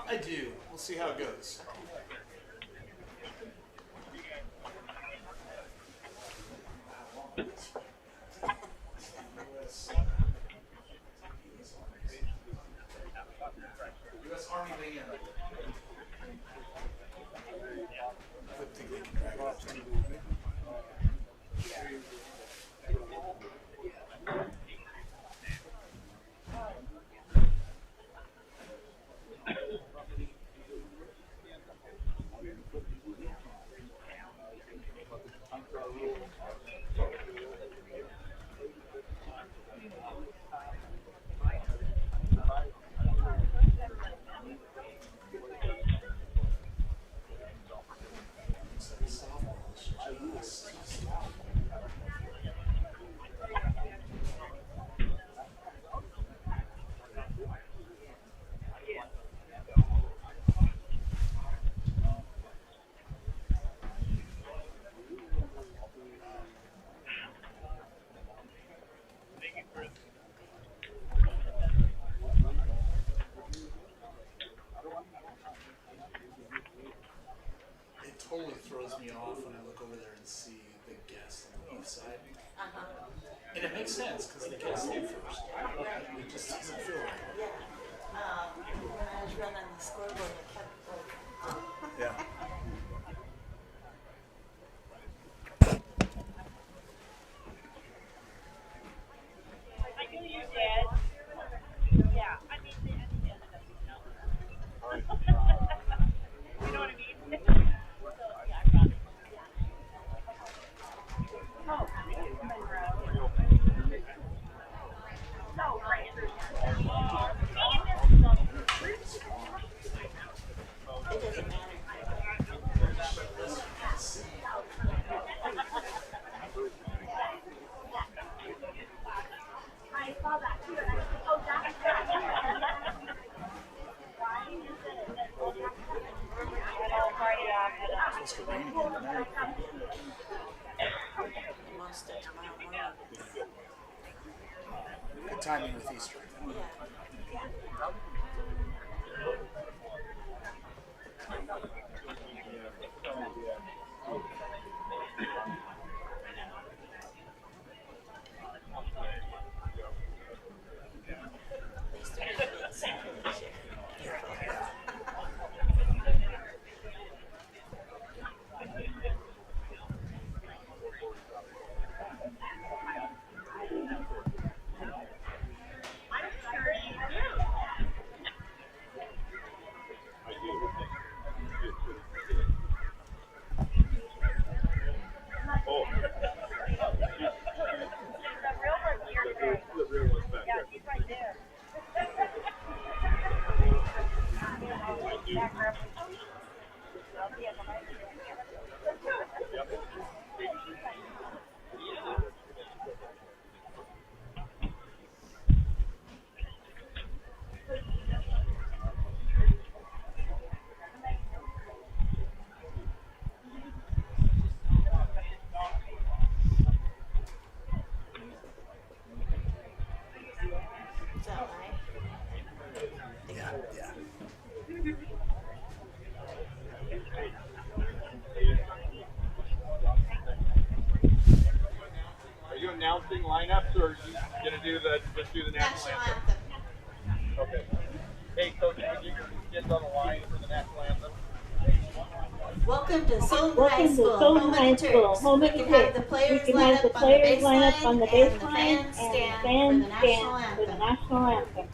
I do. We'll see how it goes. U.S. Army Band. I think they can drag it up too. Totally throws me off when I look over there and see the guests on the east side. And it makes sense because the guests stay first. It just doesn't feel right. Yeah. When I was running the scoreboard, I kept like, Yeah. I knew you did. Yeah, I mean, you know what I mean? Oh, Monroe. No, right. it doesn't matter. I saw that too, and I was like, oh, that's It's supposed to rain again tonight. Most of tomorrow morning. Good timing with Easter. Yeah. At least they're not being Santa this year. announcing lineups, or are you gonna just do the national anthem? Okay. Hey, Coach, would you get the kids on the line for the national anthem? Welcome to Sultan High School, home of the Turks. We can have the players line up on the baseline, and the fans stand for the national anthem.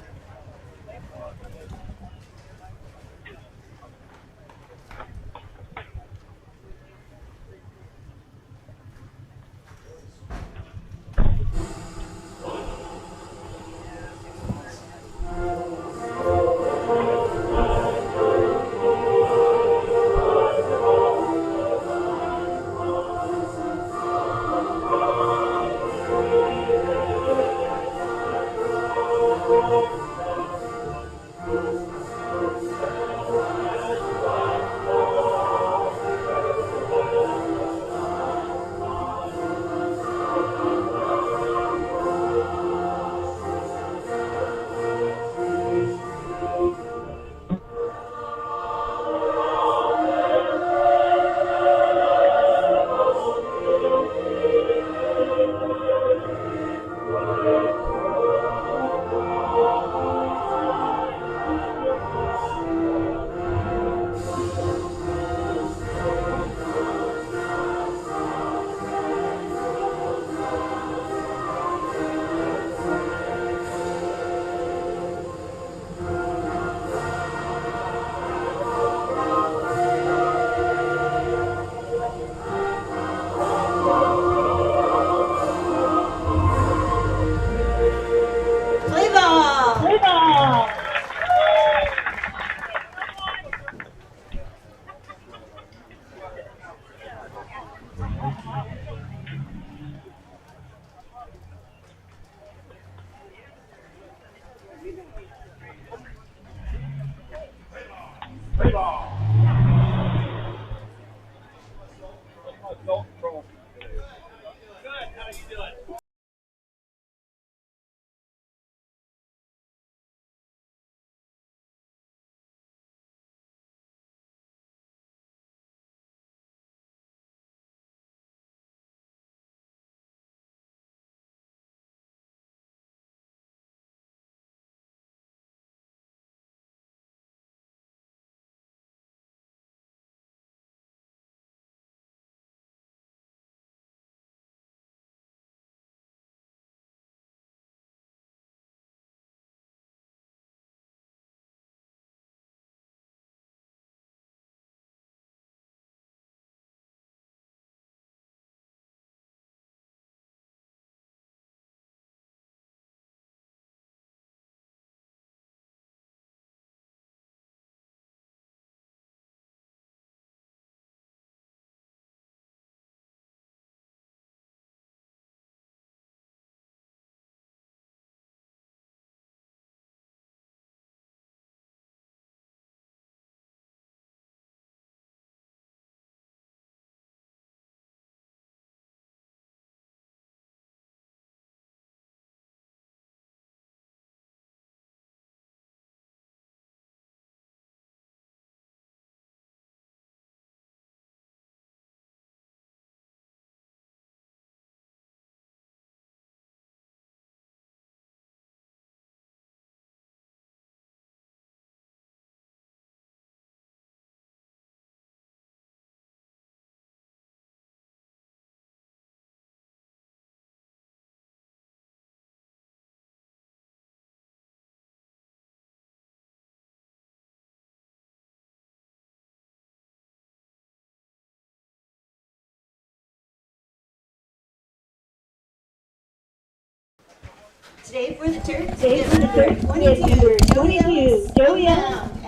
Today for the Turks, we have number 22, Joey Ellis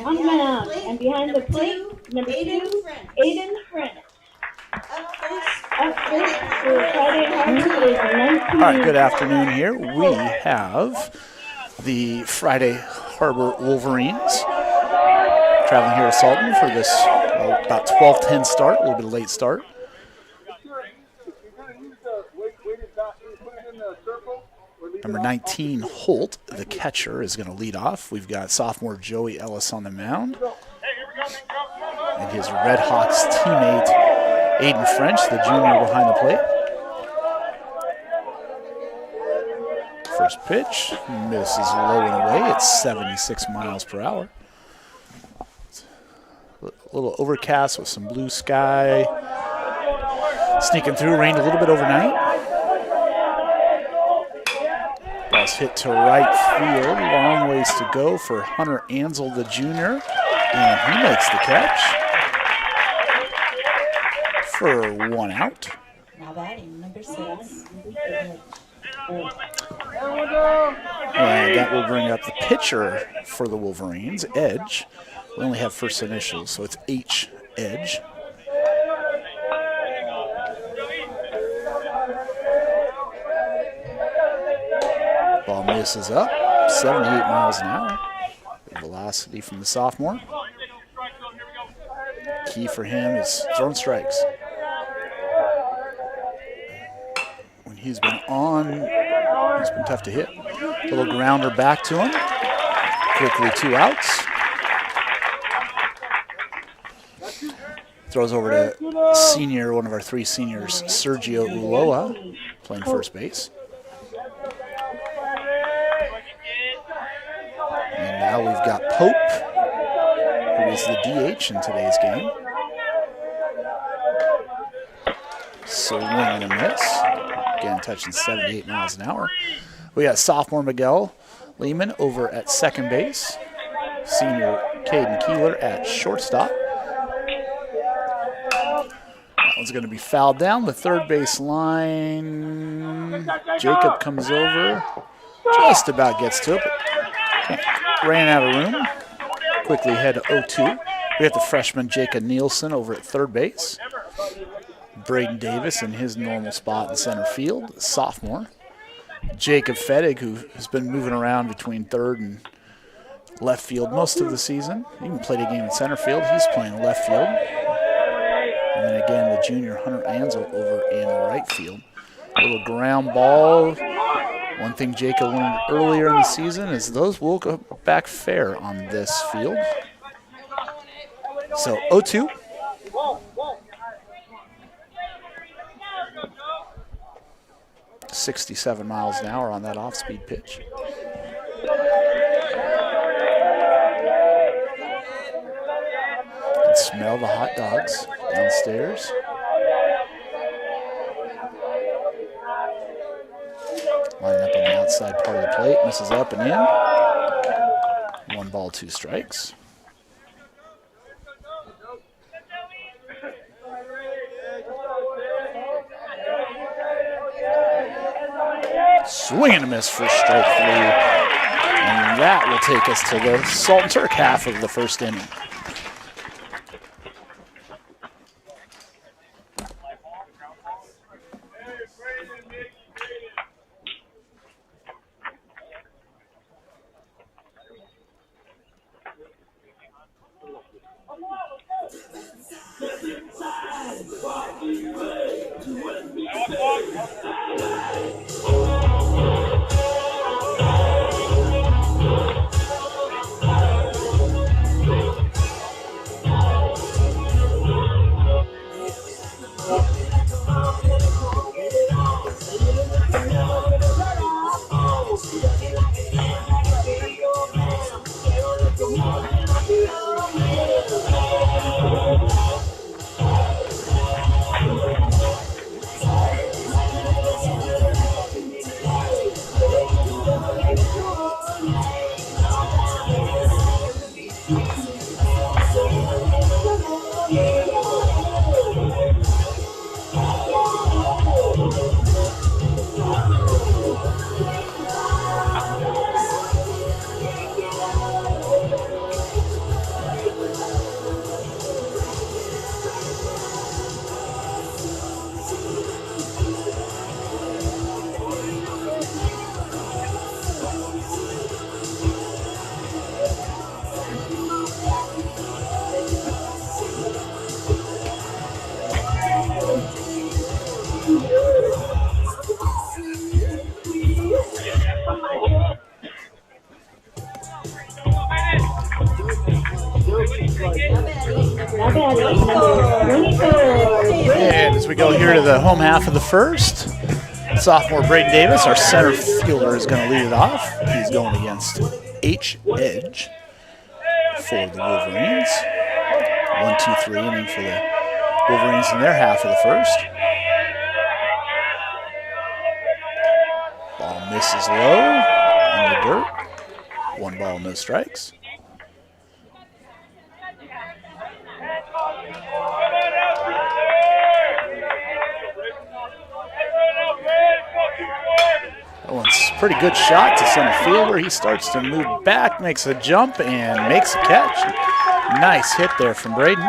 on the mound, and behind the plate, number 2, Aiden French. Up first for Friday Harbor is 19. All right, good afternoon here. We have the Friday Harbor Wolverines traveling here to Sultan for this about 12:10 start, a little bit of late start. Number 19, Holt, the catcher, is going to lead off. We've got sophomore Joey Ellis on the mound. And his Red Hawks teammate, Aiden French, the junior behind the plate. First pitch misses low and away. It's 76 miles per hour. A little overcast with some blue sky. Sneaking through, rained a little bit overnight. Ball's hit to right field. Long ways to go for Hunter Ansel, the junior. And he makes the catch for 1 out. Now batting, number 6. And that will bring up the pitcher for the Wolverines, Edge. We only have first initials, so it's H. Edge. Ball misses up, 78 miles an hour. Good velocity from the sophomore. Key for him is throwing strikes. When he's been on, it's been tough to hit. Little grounder back to him. Quickly 2 outs. Throws over to senior, one of our 3 seniors, Sergio Ulloa, playing first base. And now we've got Pope, who is the DH in today's game. Swing and a miss. Again, touching 78 miles an hour. We got sophomore Miguel Lehman over at second base. Senior Caden Keeler at shortstop. That one's going to be fouled down the third base line. Jacob comes over. Just about gets to it, but ran out of room. Quickly head to 0-2. We have the freshman Jacob Nielsen over at third base. Braden Davis in his normal spot in center field, sophomore. Jacob Fettig, who has been moving around between third and left field most of the season. Even played a game in center field. He's playing left field. And then again, the junior Hunter Ansel over in right field. A little ground ball. One thing Jacob learned earlier in the season is those will go back fair on this field. So 0-2. .67 miles an hour on that off-speed pitch. You can smell the hot dogs downstairs. Lining up on the outside part of the plate, misses up and in. 1 ball, 2 strikes. Swing and a miss for strike 3. And that will take us to the Sultan Turk half of the first inning. And as we go here to the home half of the first, Sophomore Braden Davis, our center fielder, is going to lead it off. He's going against H. Edge for the Wolverines. 1-2-3 inning for the Wolverines in their half of the first. Ball misses low in the dirt. 1 ball, no strikes. That one's a pretty good shot to center fielder. He starts to move back, makes a jump, and makes a catch. Nice hit there from Braden.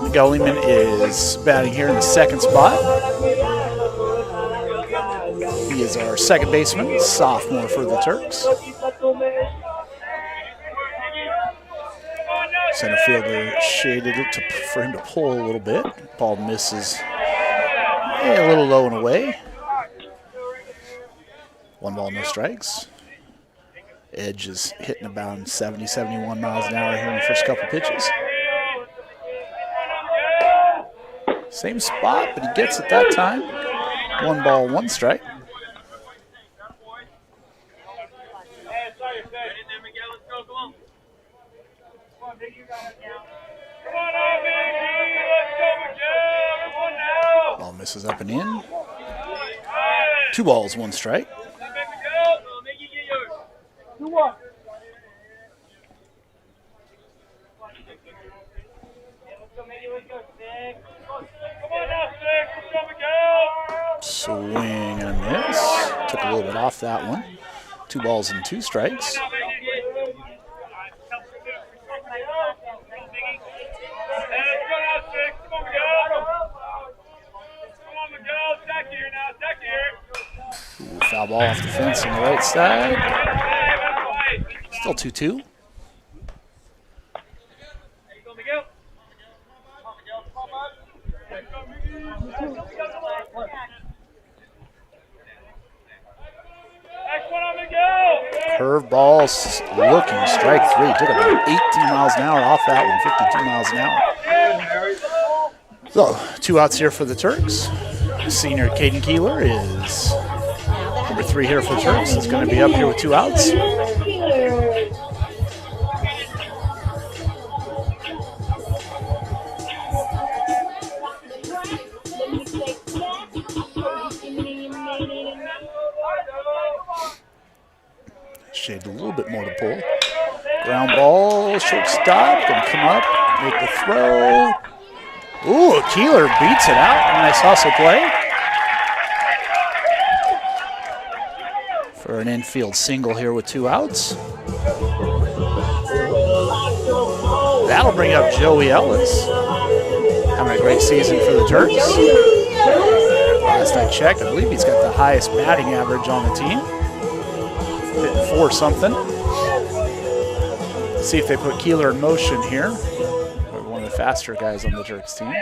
Miguel Lehman is batting here in the second spot. He is our second baseman, sophomore for the Turks. Center fielder shaded it for him to pull a little bit. Ball misses a little low and away. 1 ball, no strikes. Edge is hitting about 70, 71 miles an hour here in the first couple pitches. Same spot, but he gets it that time. 1 ball, 1 strike. Ball misses up and in. 2 balls, 1 strike. Swing and a miss. Took a little bit off that one. 2 balls and 2 strikes. Ooh, foul ball off the fence on the right side. Still 2-2. Curve balls looking strike 3. Took about 18 miles an hour off that one, 52 miles an hour. So, 2 outs here for the Turks. Senior Caden Keeler is number 3 here for the Turks. It's going to be up here with 2 outs. Shade a little bit more to pull. Ground ball, shortstop, going to come up, make the throw. Ooh, Keeler beats it out. Nice hustle play. For an infield single here with 2 outs. That'll bring up Joey Ellis. Having a great season for the Turks. Last I checked, I believe he's got the highest batting average on the team. Hitting 4 something. See if they put Keeler in motion here. One of the faster guys on the Turks team.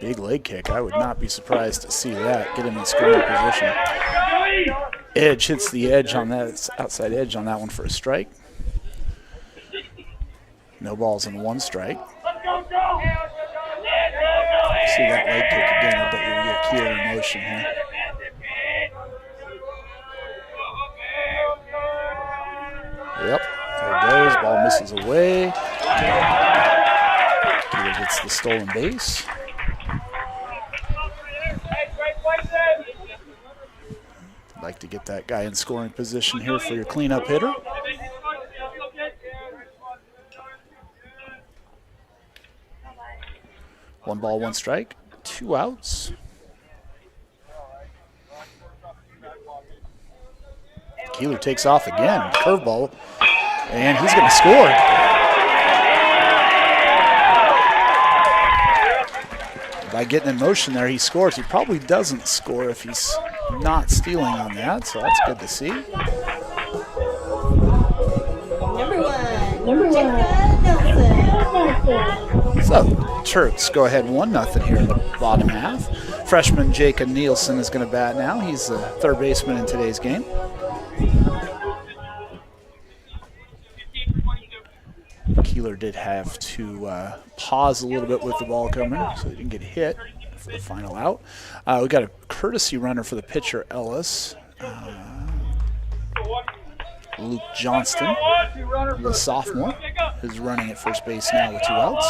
Big leg kick. I would not be surprised to see that. Get him in scoring position. Edge hits the edge on that. It's outside edge on that one for a strike. No balls and 1 strike. See that leg kick again. I bet you'll get Keeler in motion here. Yep, there it goes. Ball misses away. Keeler gets the stolen base. Like to get that guy in scoring position here for your cleanup hitter. One ball, 1 strike, 2 outs. Keeler takes off again, curveball, and he's going to score. By getting in motion there, he scores. He probably doesn't score if he's not stealing on that, so that's good to see. Number one, Nelson. So, Turks go ahead 1-0 here in the bottom half. Freshman Jacob Nielsen is going to bat now. He's the third baseman in today's game. Keeler did have to pause a little bit with the ball coming so he didn't get hit for the final out. We got a courtesy runner for the pitcher, Ellis. Luke Johnston, the sophomore, is running at first base now with 2 outs.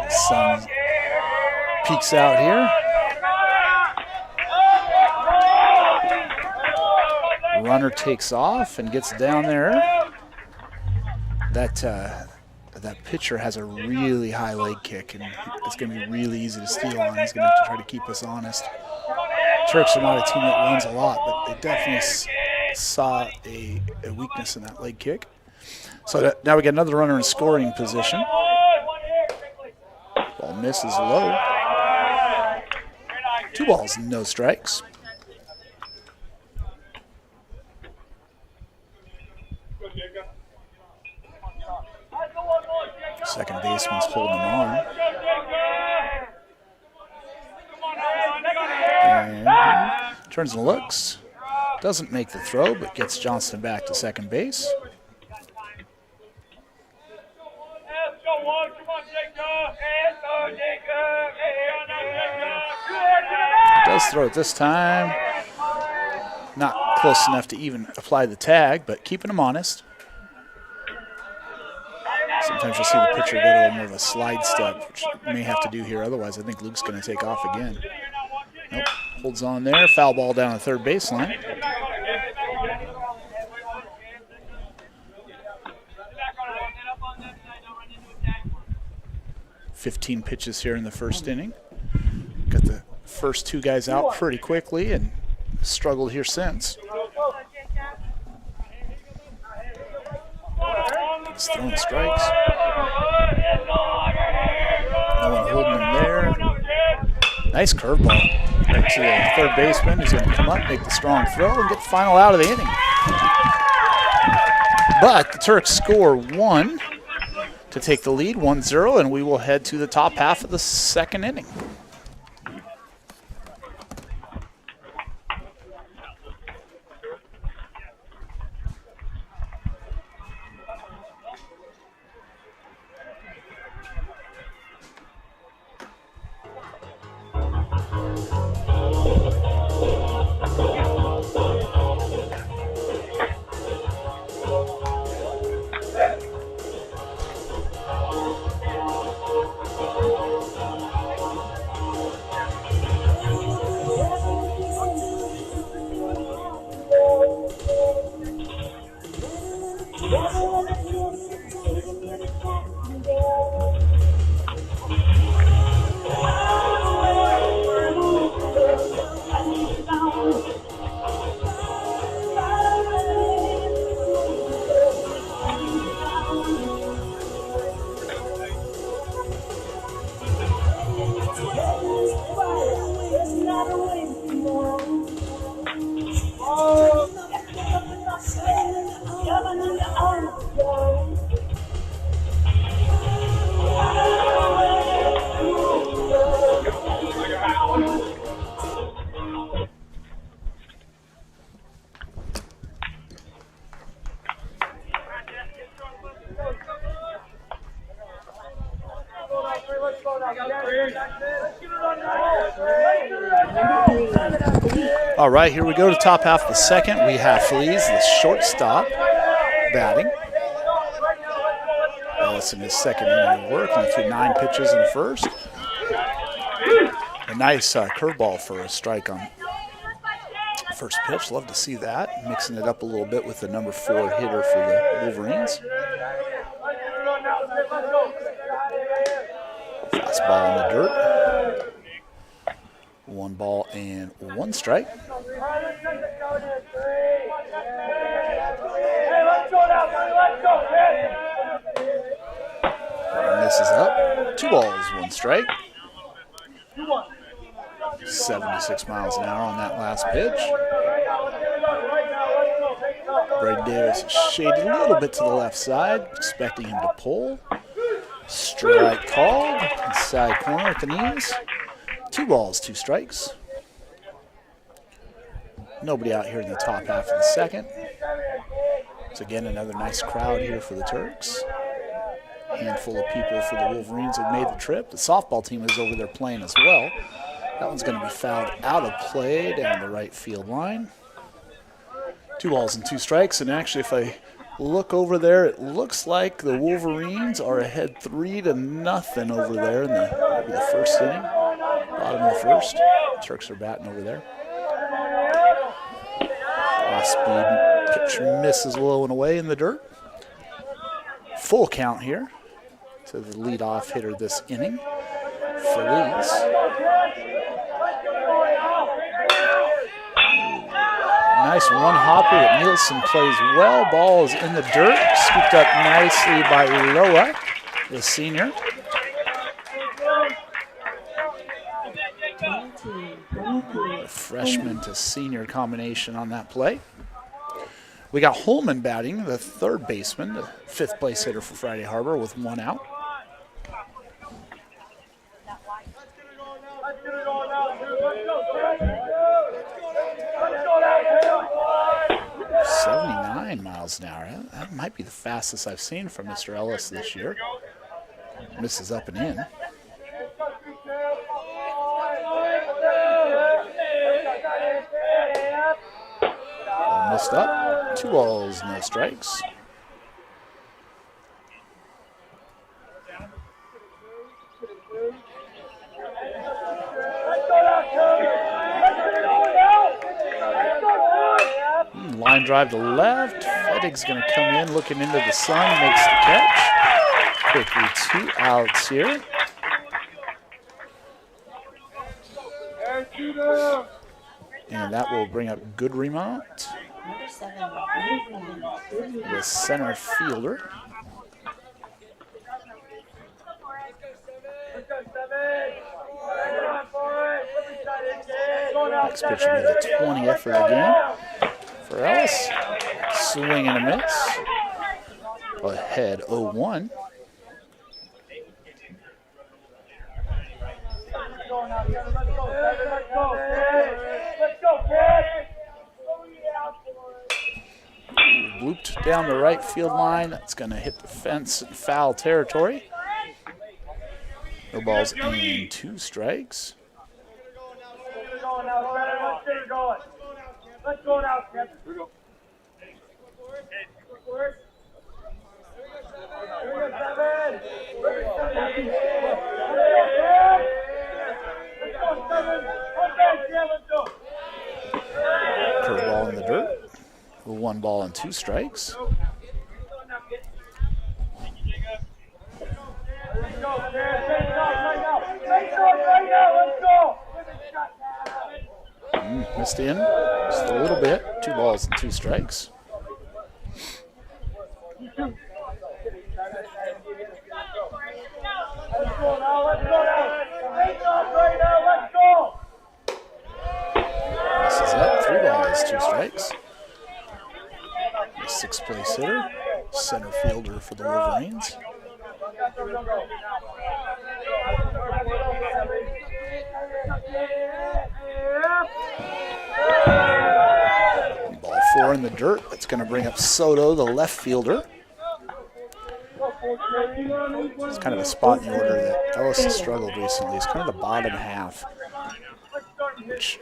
The sun peeks out here. Runner takes off and gets down there. That pitcher has a really high leg kick, and it's going to be really easy to steal on. He's going to have to try to keep us honest. Turks are not a team that runs a lot, but they definitely saw a weakness in that leg kick. So now we got another runner in scoring position. Ball misses low. 2 balls, no strikes. Second baseman's holding him on. And turns and looks. Doesn't make the throw, but gets Johnston back to second base. Does throw it this time. Not close enough to even apply the tag, but keeping him honest. Sometimes you'll see the pitcher go to a little more of a slide step, which you may have to do here. Otherwise, I think Luke's going to take off again. Nope. Holds on there. Foul ball down the third baseline. 15 pitches here in the first inning. Got the first 2 guys out pretty quickly and struggled here since. He's throwing strikes. No one holding him there. Nice curveball. Right to the third baseman. He's going to come up, make the strong throw, and get the final out of the inning. But the Turks score 1 to take the lead, 1-0, and we will head to the top half of the second inning. All right, here we go to the top half of the second. We have Fleas, the shortstop, batting. Ellis in his second inning of work. He threw 9 pitches in the first. A nice curveball for a strike on first pitch. Love to see that. Mixing it up a little bit with the number 4 hitter for the Wolverines. Fastball in the dirt. 1 ball and 1 strike. Misses up. 2 balls, 1 strike. 76 miles an hour on that last pitch. Brady Davis shaded a little bit to the left side, expecting him to pull. Strike called. Inside corner at the knees. 2 balls, 2 strikes. Nobody out here in the top half of the second. It's again another nice crowd here for the Turks. Handful of people for the Wolverines have made the trip. The softball team is over there playing as well. That one's going to be fouled out of play down the right field line. 2 balls and 2 strikes. And actually, if I look over there, it looks like the Wolverines are ahead 3-0 over there in maybe the first inning. Bottom of the first. Turks are batting over there. Off-speed pitcher misses low and away in the dirt. Full count here to the leadoff hitter this inning, Feliz. Nice one-hopper that Nielsen plays well. Ball is in the dirt, scooped up nicely by Uloa, the senior. 22. A freshman to senior combination on that play. We got Holman batting, the third baseman, the 5th place hitter for Friday Harbor with 1 out. Miles an hour. That might be the fastest I've seen from Mr. Ellis this year. Misses up and in. Missed up. 2 balls, no strikes. Line drive to left. Fettig's going to come in, looking into the sun, makes the catch. Quickly 2 outs here. And that will bring up Goodremont, Number 7. the center fielder. Next pitch will be the 20th for the game. For Ellis, swing and a miss. Ahead 0-1. Looped down the right field line. It's going to hit the fence in foul territory. No balls and 2 strikes. Let's go now, Skip. Here we go. Curveball in the dirt. 1 ball and 2 strikes. Missed in just a little bit. 2 balls and 2 strikes. Misses up. 3 balls, 2 strikes. The 6th place hitter, center fielder for the Wolverines. Ball 4 in the dirt. That's going to bring up Soto, the left fielder. It's kind of a spot in the order that Ellis has struggled recently. It's kind of the bottom half, which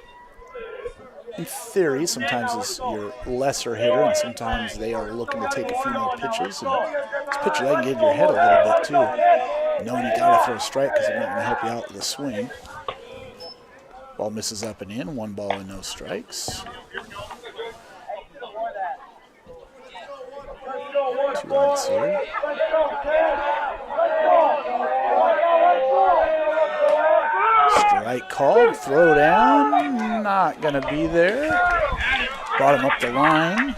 in theory sometimes is your lesser hitter, and sometimes they are looking to take a few more pitches. And this pitcher, that can get in your head a little bit too, knowing you got to throw a strike because they're not going to help you out with a swing. Ball misses up and in. 1 ball and no strikes. 2 outs here. Strike called. Throw down. Not going to be there. Brought him up the line.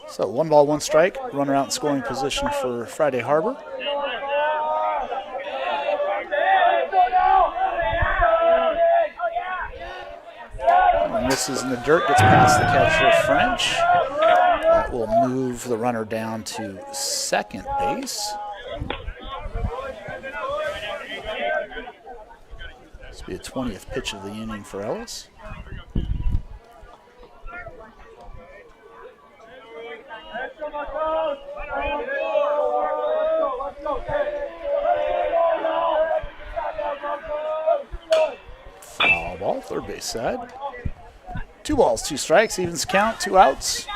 So 1 ball, 1 strike. Runner out in scoring position for Friday Harbor. misses in the dirt, gets past the catcher, French. That will move the runner down to second base. This will be the 20th pitch of the inning for Ellis. Foul ball, third base side. 2 balls, 2 strikes, evens count, 2 outs.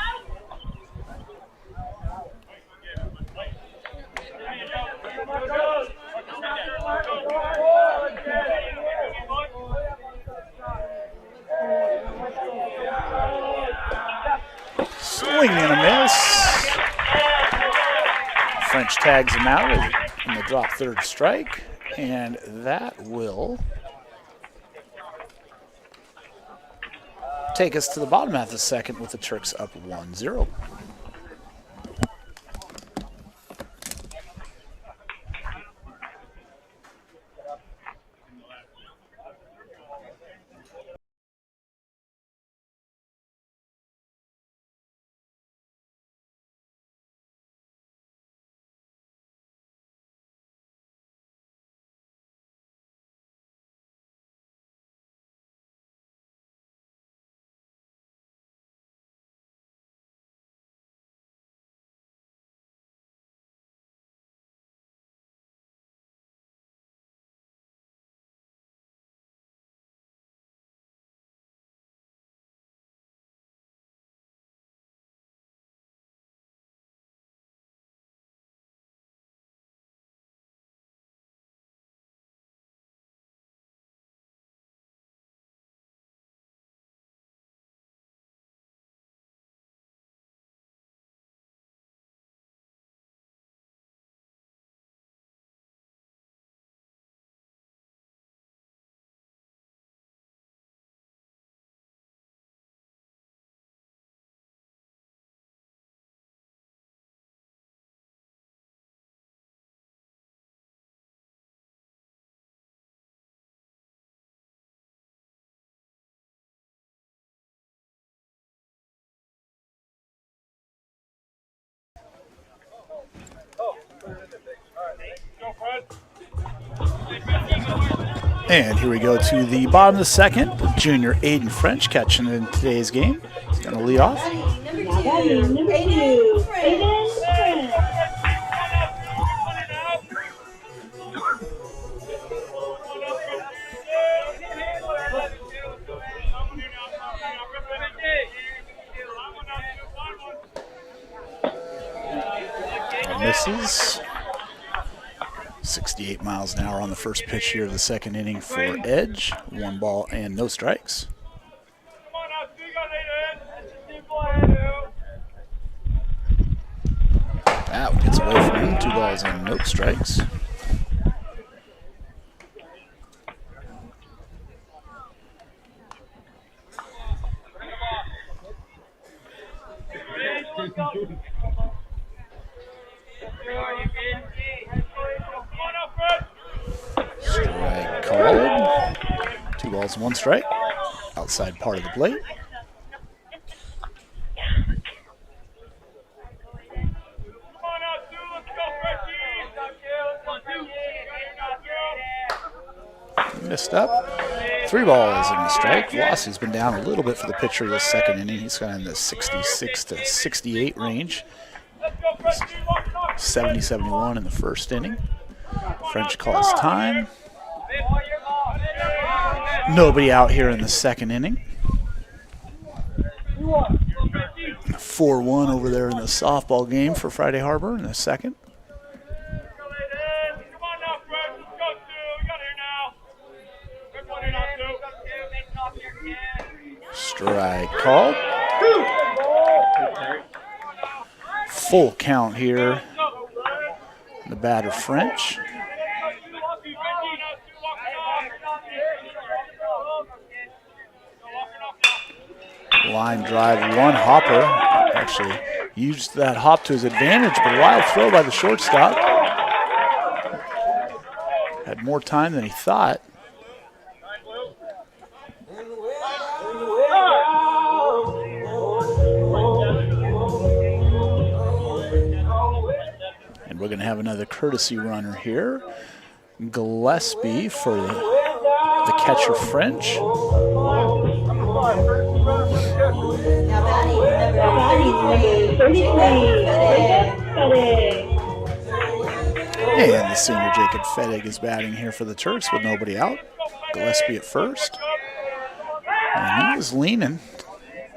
Swing and a miss. French tags him out in the drop third strike, and that will take us to the bottom half of the second with the Turks up 1-0. And here we go to the bottom of the second. Junior Aiden French catching in today's game. He's going to lead off. Now batting number 2, Aiden French. Misses. 68 miles an hour on the first pitch here of the second inning for Edge. 1 ball and no strikes. That one gets away from him. 2 balls and no strikes. Strike called. 2 balls and 1 strike. Outside part of the plate. Missed up. 3 balls and a strike. Velocity's been down a little bit for the pitcher this second inning. He's kind of in the 66 to 68 range. 70-71 in the first inning. French calls time. Nobody out here in the second inning. 4-1 over there in the softball game for Friday Harbor in the second. Strike called. Full count here. The batter French. Line drive, 1 hopper. Actually used that hop to his advantage, but a wild throw by the shortstop. Had more time than he thought. And we're going to have another courtesy runner here. Gillespie for the catcher French. Now batting number 33. And the senior Jacob Fettig is batting here for the Turks with nobody out. Gillespie at first. And he was leaning.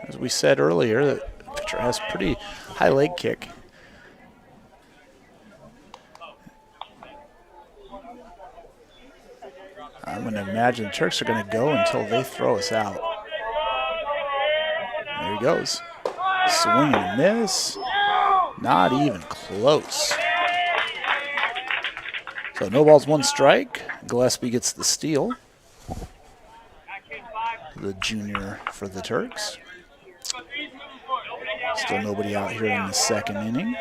As we said earlier, the pitcher has pretty high leg kick. I'm going to imagine the Turks are going to go until they throw us out. There he goes. Swing and miss. Not even close. So no balls, one strike. Gillespie gets the steal. The junior for the Turks. Still nobody out here in the second inning.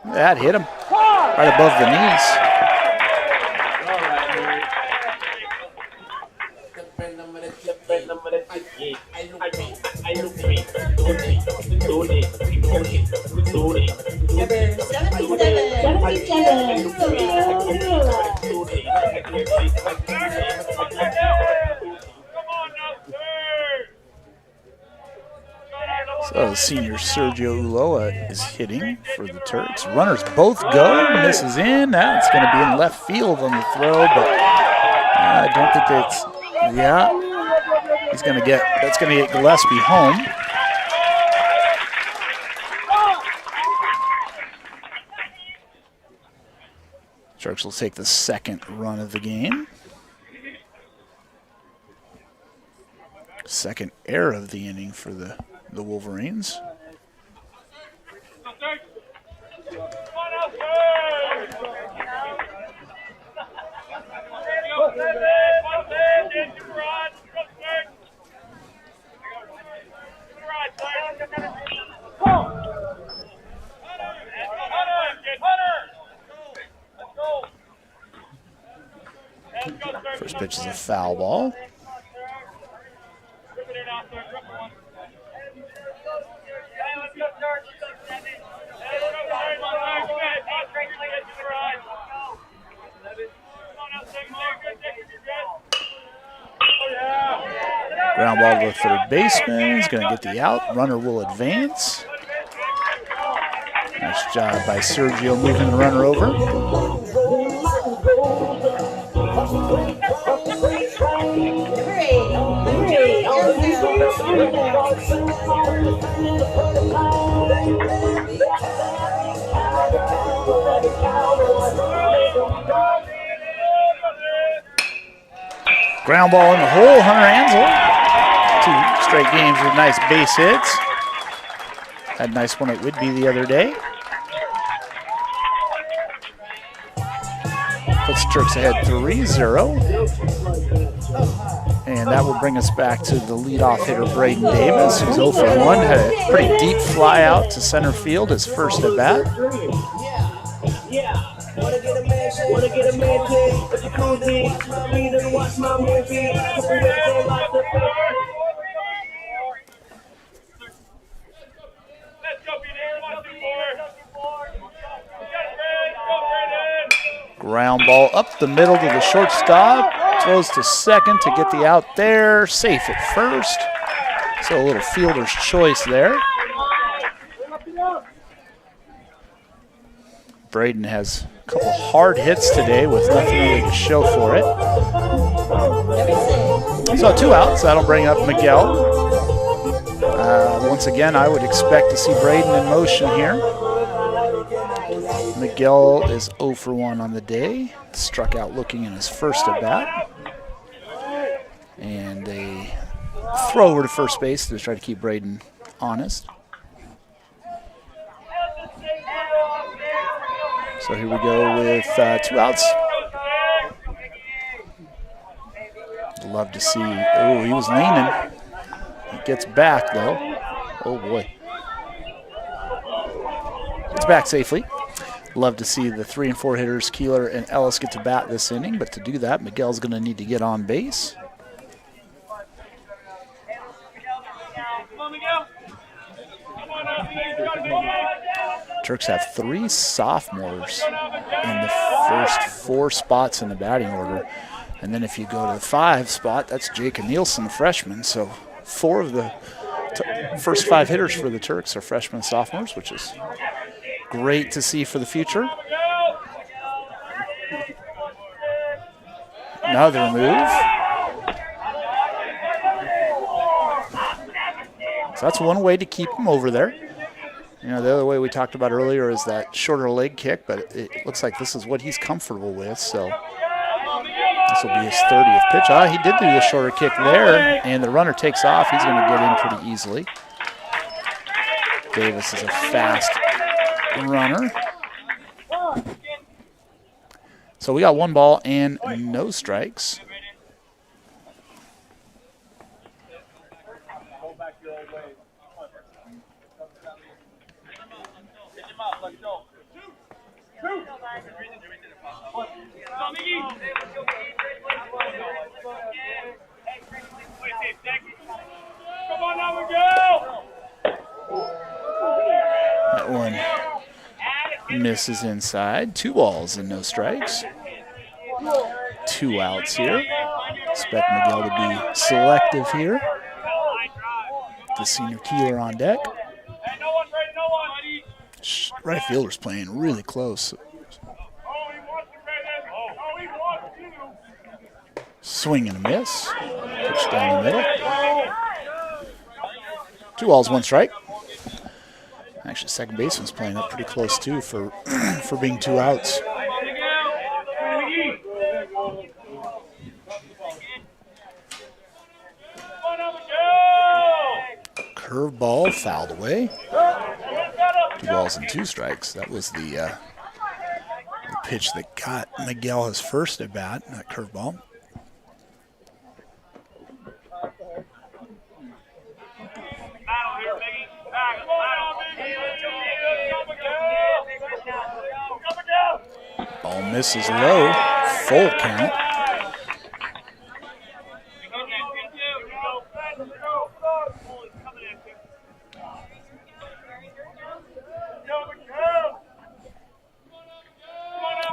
That hit him right above the knees. Number 77. So senior Sergio Ulloa is hitting for the Turks. Runners both go, misses in. That's going to be in left field on the throw, but I don't think that's, he's going to get, that's going to get Gillespie home. Turks will take the second run of the game. Second error of the inning for the Wolverines. First pitch is a foul ball. Ground ball to the third baseman. He's going to get the out. Runner will advance. Nice job by Sergio moving the runner over. Ground ball in the hole, Hunter Ansel. 2 straight games with nice base hits. Had a nice one at Whitby the other day. Puts the Turks ahead 3-0. And that will bring us back to the leadoff hitter, Braden Davis, who's 0 for 1. Had a pretty deep fly out to center field, his first at bat. Wanna get a mansion, a jacuzzi, read and watch my movie. Ground ball up the middle to the shortstop. Throws to second to get the out there. Safe at first. So a little fielder's choice there. Braden has a couple hard hits today with nothing really to show for it. So 2 outs. That'll bring up Miguel. Once again, I would expect to see Braden in motion here. Miguel is 0 for 1 on the day. Struck out looking in his first at bat. And a throw over to first base to try to keep Braden honest. So here we go with 2 outs. Love to see. Oh, he was leaning. He gets back though. Oh boy. Gets back safely. Love to see the 3 and 4 hitters, Keeler and Ellis, get to bat this inning, but to do that, Miguel's going to need to get on base. Turks have 3 sophomores in the first 4 spots in the batting order. And then if you go to the 5 spot, that's Jacob Nielsen, the freshman. So 4 of the first 5 hitters for the Turks are freshmen and sophomores, which is great to see for the future. Another move. So that's one way to keep them over there. You know, the other way we talked about earlier is that shorter leg kick, but it looks like this is what he's comfortable with. So this will be his 30th pitch. He did do the shorter kick there, and the runner takes off. He's going to get in pretty easily. Davis is a fast runner. So we got 1 ball and no strikes. That one misses inside. 2 balls and no strikes. 2 outs here. Expect Miguel to be selective here. The senior keeler on deck. Right fielder's playing really close. Swing and a miss. Pitch down the middle. 2 balls, 1 strike. Actually, second baseman's playing up pretty close too for being 2 outs. Curveball fouled away. 2 balls and 2 strikes. That was the pitch that got Miguel his first at bat, that curveball. Ball misses low, full count.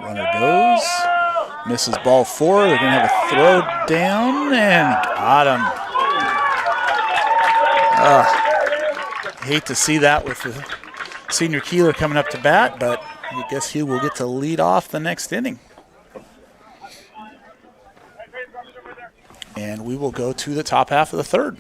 Runner goes, misses ball 4. They're going to have a throw down and got him. Hate to see that with the senior keeler coming up to bat, but I guess he will get to lead off the next inning. And we will go to the top half of the 3rd.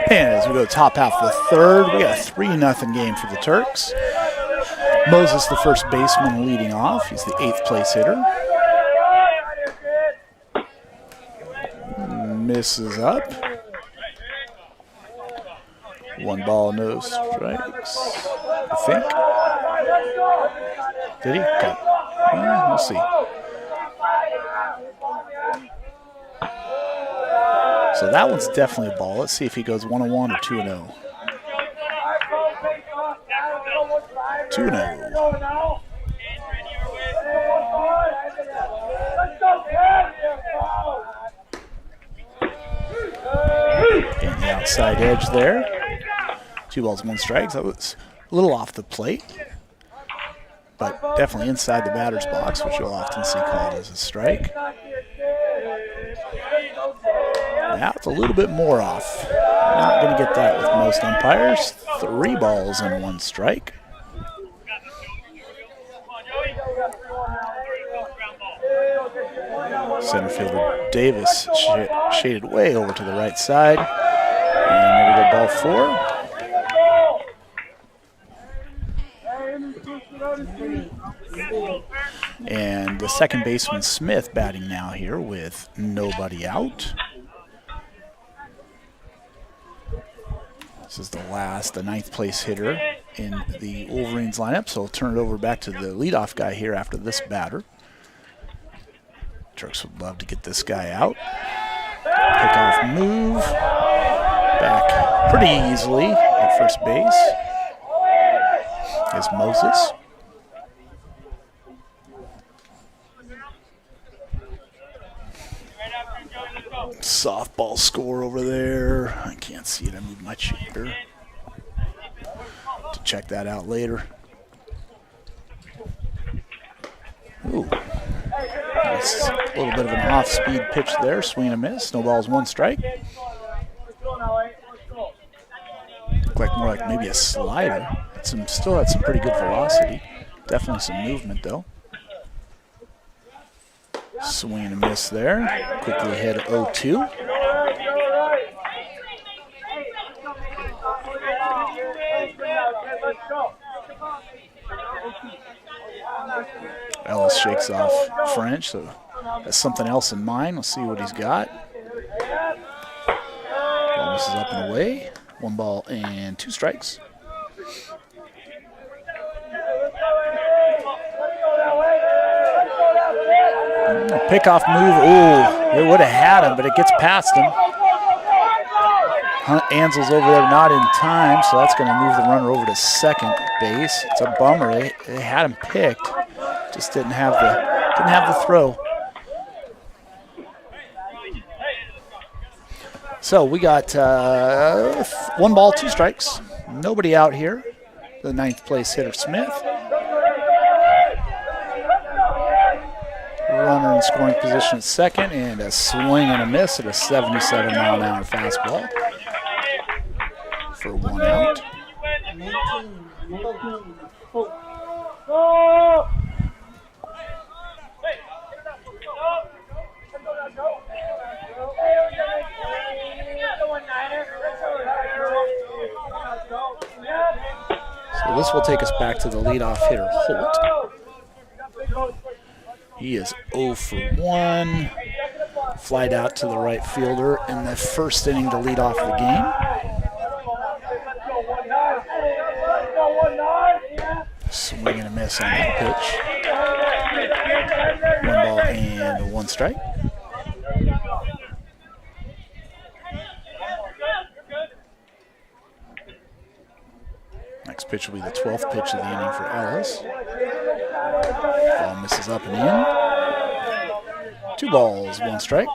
And as we go to top half of the 3rd, we got a 3-0 game for the Turks. Moses, the first baseman, leading off. He's the 8th place hitter. Misses up. 1 ball, no strikes, I think. Did he? Okay. We'll see. So that one's definitely a ball. Let's see if he goes 1-1 or 2-0. 2-0. outside edge there. 2 balls, 1 strike. That was a little off the plate, but definitely inside the batter's box, which you'll often see called as a strike. That's a little bit more off. Not going to get that with most umpires. 3 balls and 1 strike. Center fielder Davis shaded way over to the right side. And there we go, ball 4. And the second baseman Smith batting now here with nobody out. This is the 9th place hitter in the Wolverines lineup, so I'll turn it over back to the leadoff guy here after this batter. Turks would love to get this guy out. Pickoff move. Back pretty easily at first base is Moses. Softball score over there. I can't see it. I moved my chair to check that out later. Ooh. Nice. A little bit of an off-speed pitch there. Swing and a miss. No balls, 1 strike. Looked like more like maybe a slider. Still had some pretty good velocity. Definitely some movement, though. Swing and a miss there. Quickly ahead 0-2. Ellis shakes off French, so has something else in mind. Let's see what he's got. Ball misses up and away. 1 ball and 2 strikes. Pickoff move. Ooh, it would have had him, but it gets past him. Ansel's over there not in time, so that's going to move the runner over to second base. It's a bummer. They had him picked, just didn't have the throw. So we got 1 ball, 2 strikes. Nobody out here. The 9th place hitter Smith. Runner in scoring position at second, and a swing and a miss at a 77-mile-an-hour fastball for 1 out. So this will take us back to the leadoff hitter Holt. He is 0 for 1. Flied out to the right fielder in the first inning to lead off the game. Swing and a miss on that pitch. 1 ball and 1 strike. Next pitch will be the 12th pitch of the inning for Ellis. Ball misses up and in. 2 balls, 1 strike.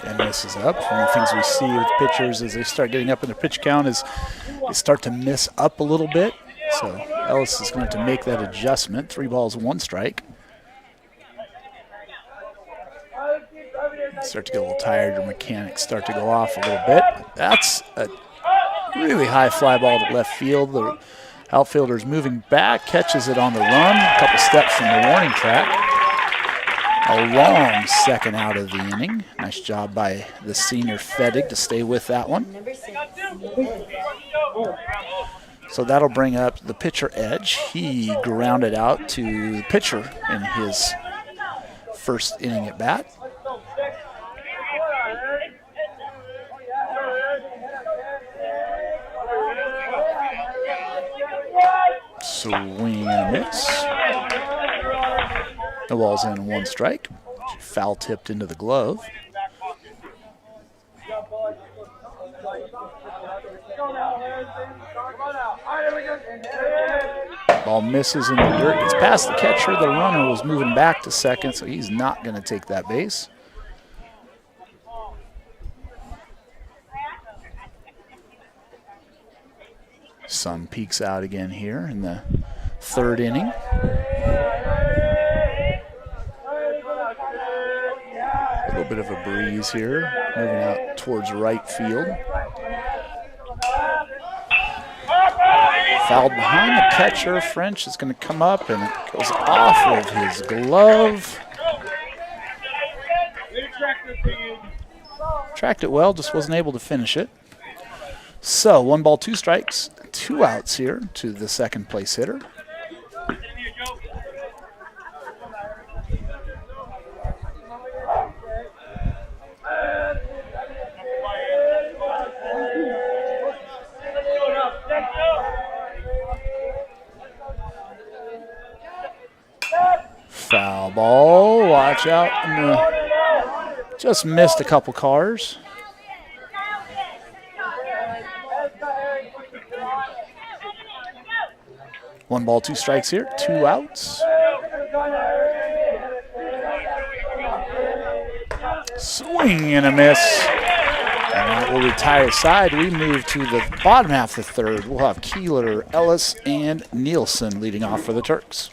And misses up. One of the things we see with pitchers as they start getting up in their pitch count is they start to miss up a little bit. So Ellis is going to make that adjustment. 3 balls, 1 strike. Start to get a little tired. Your mechanics start to go off a little bit. That's a really high fly ball to left field. The outfielder's moving back, catches it on the run, a couple steps from the warning track. A long second out of the inning. Nice job by the senior Fedig to stay with that one. So that'll bring up the pitcher Edge. He grounded out to the pitcher in his first inning at bat. Swing and a miss. No balls in, 1 strike. Foul tipped into the glove. Ball misses in the dirt. Gets past the catcher. The runner was moving back to second, so he's not going to take that base. Sun peeks out again here in the third inning. A little bit of a breeze here, moving out towards right field. Fouled behind the catcher. French is going to come up, and it goes off of his glove. Tracked it well, just wasn't able to finish it. So 1 ball, 2 strikes, 2 outs here to the second place hitter. Foul ball, watch out. Just missed a couple cars. One ball, 2 strikes here, 2 outs. Swing and a miss. And that will retire side. We move to the bottom half of the third. We'll have Keeler, Ellis, and Nielsen leading off for the Turks.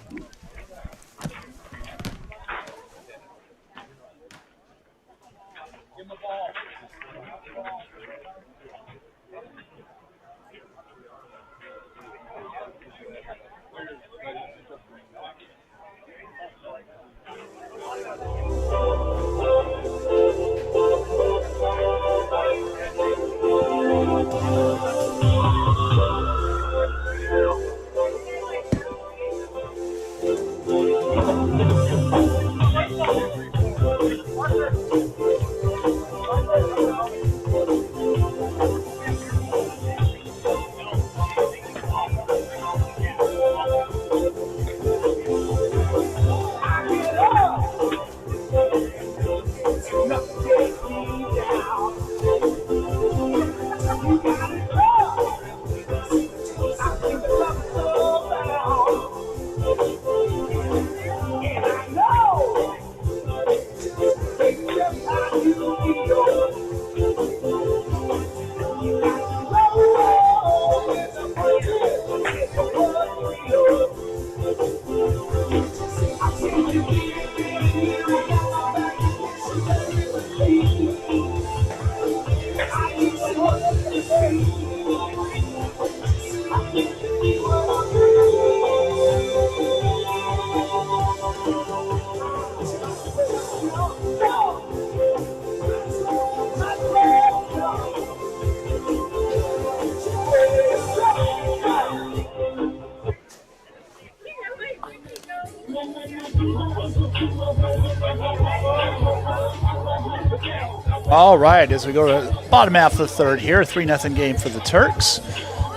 All right, as we go to the bottom half of the third here, 3-0 game for the Turks.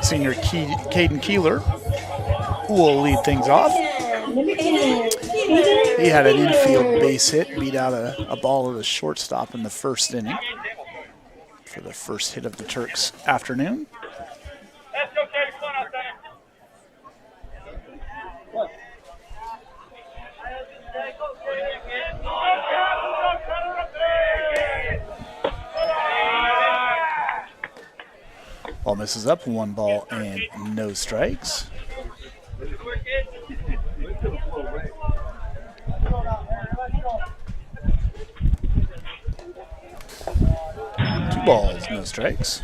Senior Caden Keeler, who will lead things off. He had an infield base hit, beat out a ball of the shortstop in the first inning for the first hit of the Turks afternoon. Ball misses up, 1 ball and no strikes. Two balls, no strikes.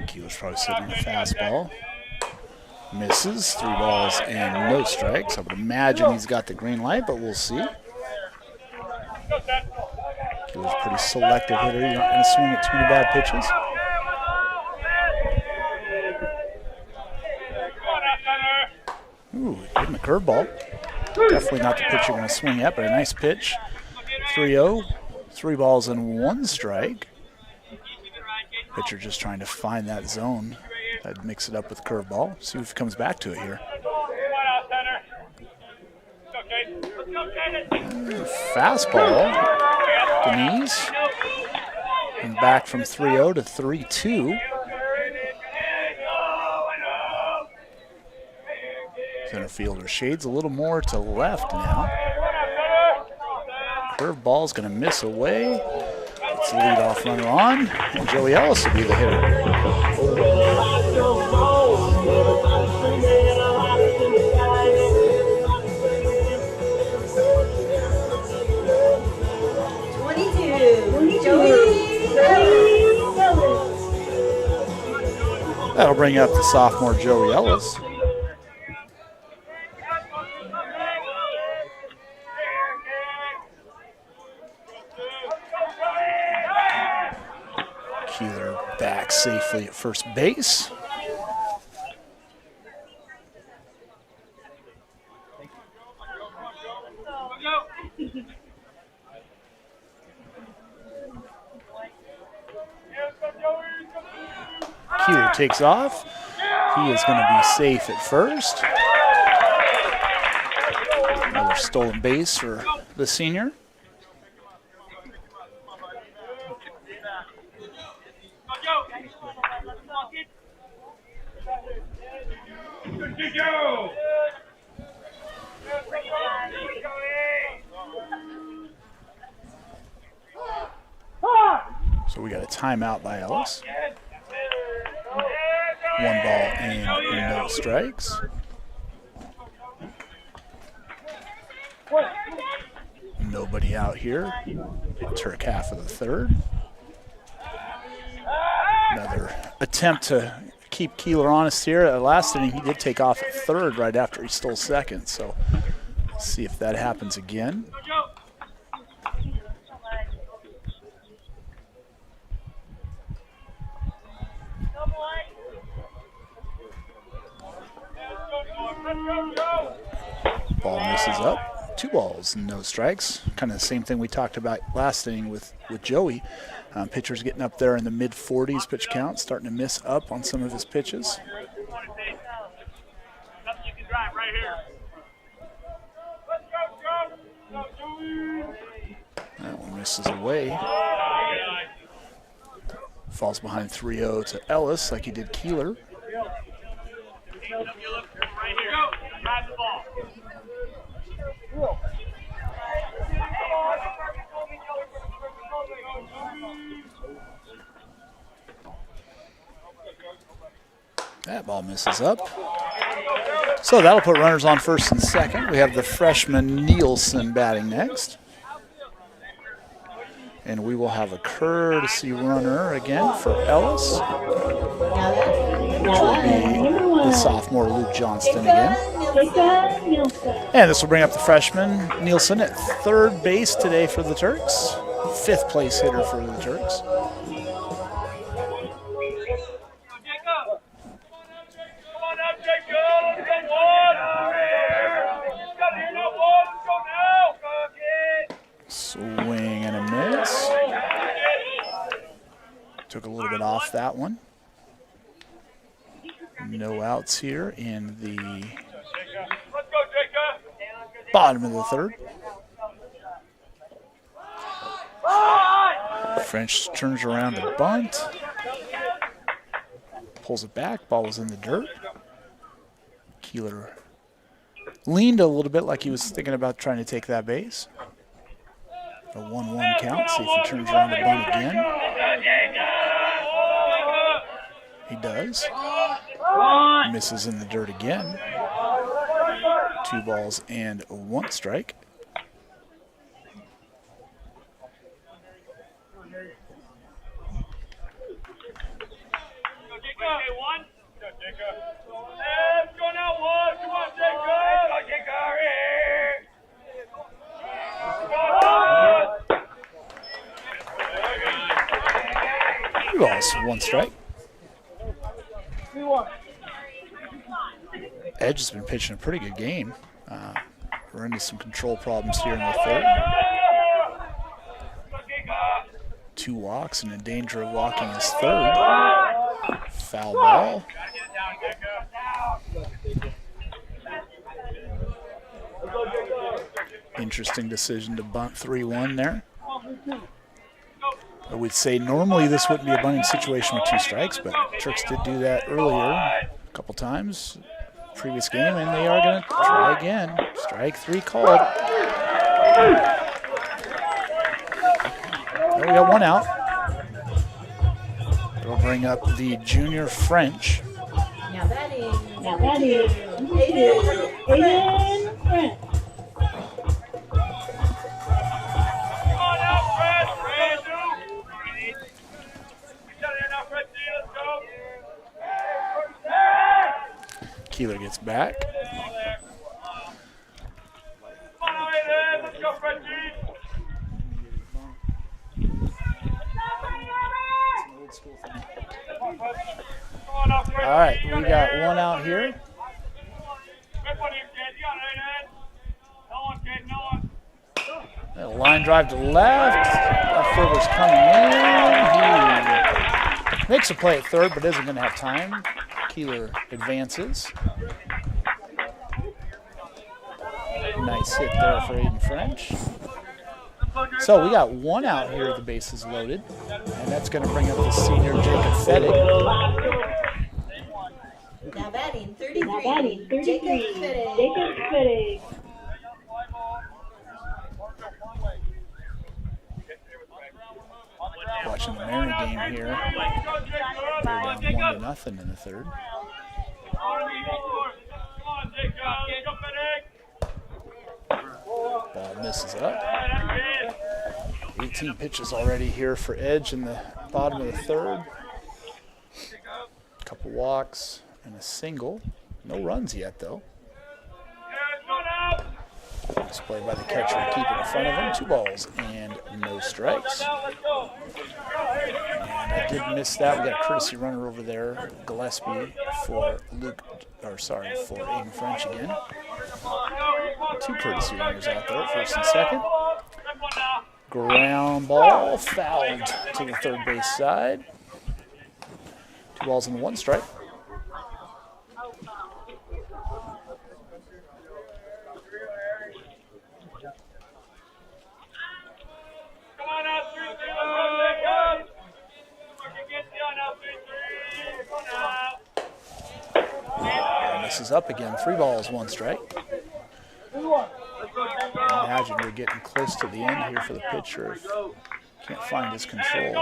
Keeler's probably sitting on a fastball. Misses, 3 balls and no strikes. I would imagine he's got the green light, but we'll see. Keeler's a pretty selective hitter. You're not going to swing at too many bad pitches. Ooh, give him a curveball. Definitely not the pitch you're going to swing at, but a nice pitch. 3-0, 3 balls and 1 strike. Pitcher just trying to find that zone, I'd mix it up with curveball. See if he comes back to it here. Fastball. Denise. And back from 3-0 to 3-2. Center fielder shades a little more to left now. Curveball's going to miss away. It's the leadoff runner on, and Joey Ellis will be the hitter. That'll bring up the sophomore Joey Ellis. Keeler back safely at first base. Keeler takes off. He is going to be safe at first. Another stolen base for the senior. So we got a timeout by Ellis. 1 ball and no strikes. Nobody out here. Turk half of the third. Another attempt to keep Keeler honest here. At last inning, he did take off at third right after he stole second. So let's see if that happens again. Ball misses up. 2 balls, no strikes. Kind of the same thing we talked about last inning with Joey. Pitcher's getting up there in the mid-40s pitch count, starting to miss up on some of his pitches. That one misses away. Falls behind 3-0 to Ellis like he did Keeler. That ball misses up. So that'll put runners on first and second. We have the freshman Nielsen batting next. And we will have a courtesy runner again for Ellis, which will be the sophomore Luke Johnston again. And this will bring up the freshman Nielsen at third base today for the Turks. 5th place hitter for the Turks. Swing and a miss. Took a little bit off that one. No outs here in the bottom of the third. French turns around to bunt. Pulls it back. Ball was in the dirt. Keeler leaned a little bit like he was thinking about trying to take that base. A 1-1 count. See if he turns around to bunt again. He does. Misses in the dirt again. 2 balls and 1 strike. Two balls, 1 strike. Edge has been pitching a pretty good game. We're into some control problems here in the third. 2 walks and in danger of walking his third. Foul ball. interesting decision to bunt 3-1 there. I would say normally this wouldn't be a bunting situation with 2 strikes, but Turks did do that earlier a couple times previous game, and they are going to try again. Strike 3 called. Well, we got 1 out. We'll bring up the junior French. Now batting. Aiden French. Keeler gets back. All right, we got 1 out here. A line drive to left. Fielder's coming in. He makes a play at third, but isn't going to have time. Keeler advances. Nice hit there for Aiden French. So we got 1 out here with the bases loaded, and that's going to bring up the senior Jacob Fettig. Now batting 33. Jacob Fittig. Watching the Mary game here. They're down 1-0 in the third. Ball misses up. 18 pitches already here for Edge in the bottom of the third. Couple walks and a single. No runs yet, though. Nice play by the catcher to keep it in front of him. 2 balls and no strikes. And I did miss that. We got a courtesy runner over there, Gillespie, for Aiden French again. 2 courtesy runners out there, first and second. Ground ball fouled to the third base side. 2 balls and 1 strike. And this is up again. 3 balls, 1 strike. Imagine we're getting close to the end here for the pitcher. Can't find his control.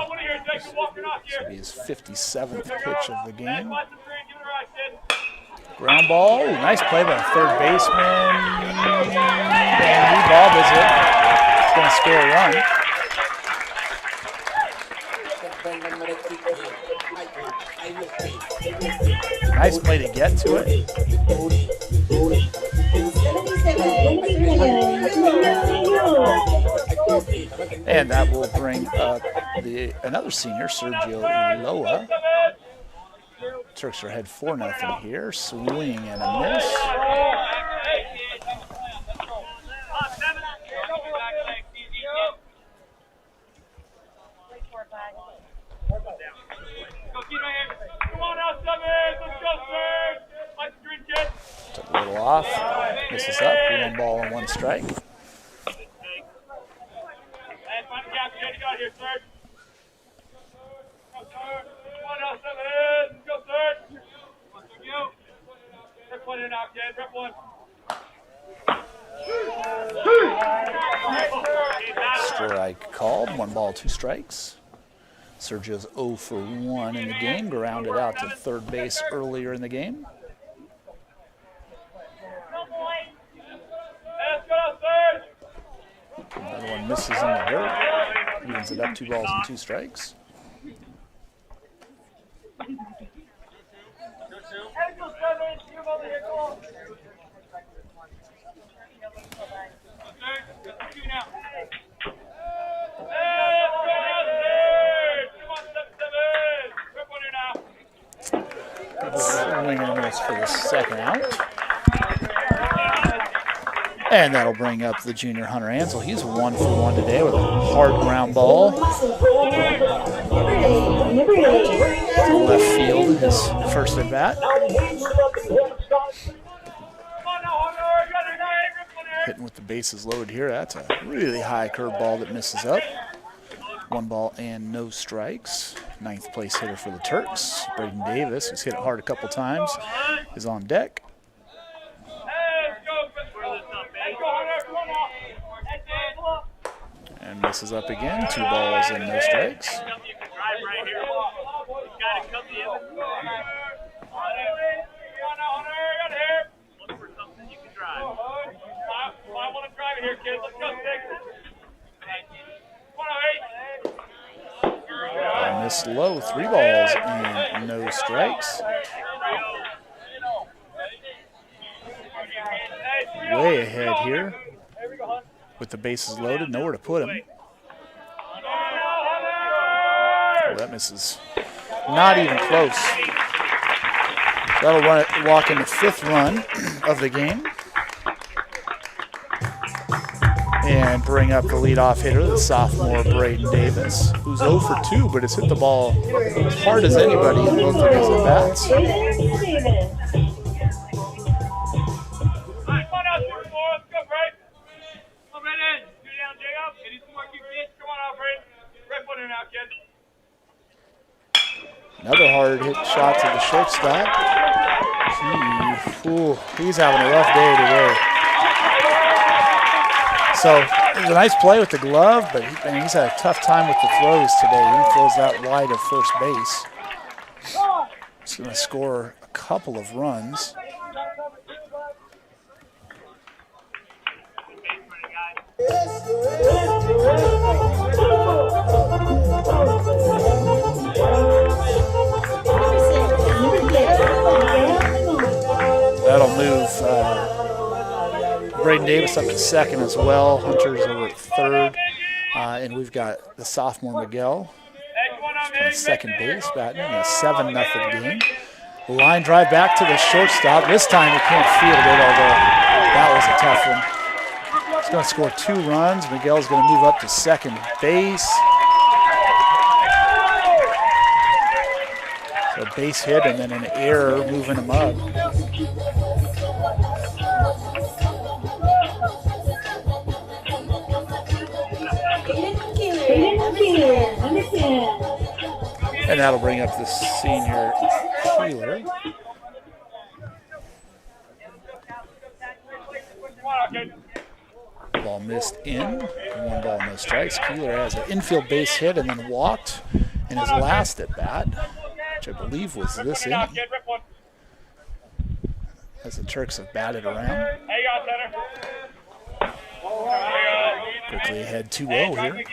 This will be his 57th pitch of the game. Ground ball. Nice play by the third baseman. And he bobbles it. It's going to score a run. Nice play to get to it. And that will bring up another senior, Sergio Loa. Turks are ahead 4-0 here. Swing and a miss. Took a little off. Misses up. 1 ball and 1 strike. Strike called. 1 ball, 2 strikes. Sergio's 0 for 1 in the game. Grounded out to third base earlier in the game. Another one misses in the dirt. Evens it up, 2 balls and 2 strikes. Swing and a miss for the second out. And that'll bring up the junior Hunter Ansel. He's 1 for 1 today with a hard ground ball. To left field, his first at bat. Hitting with the bases loaded here. That's a really high curveball that misses up. 1 ball and no strikes. 9th place hitter for the Turks, Braden Davis, who's hit it hard a couple times, is on deck. And misses up again. 2 balls and no strikes. On this low, 3 balls and no strikes. Way ahead here with the bases loaded, nowhere to put him. Oh, that misses. Not even close. That'll walk in the 5th run of the game. And bring up the leadoff hitter, the sophomore Braden Davis, who's 0 for 2, but has hit the ball as hard as anybody in both of his at-bats. Another hard hit shot to the shortstop. He's having a rough day today. So it was a nice play with the glove, but he's had a tough time with the throws today. He throws that wide of first base. He's going to score a couple of runs. That'll move Braden Davis up to 2nd as well. Hunter's over at 3rd. And we've got the sophomore Miguel on 2nd base, batting in a 7-0 game. Line drive back to the shortstop. This time he can't field it, although that was a tough one. He's going to score 2 runs. Miguel's going to move up to 2nd base. So base hit and then an error moving him up. And that'll bring up the senior Keeler. Ball missed in. 1 ball, no strikes. Keeler has an infield base hit and then walked in his last at bat, which I believe was this inning, as the Turks have batted around. Quickly ahead 2-0 here.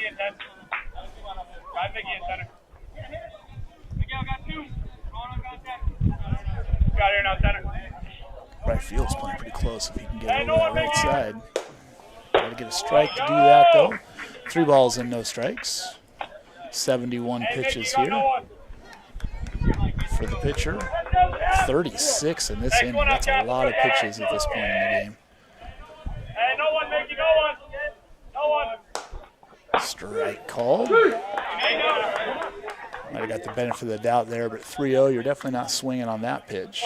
Right field's playing pretty close if he can get over that right side. Got to get a strike to do that though. 3 balls and no strikes. 71 pitches here for the pitcher. 36 in this inning. That's a lot of pitches at this point in the game. Strike called. Might have got the benefit of the doubt there, but 3-0, you're definitely not swinging on that pitch.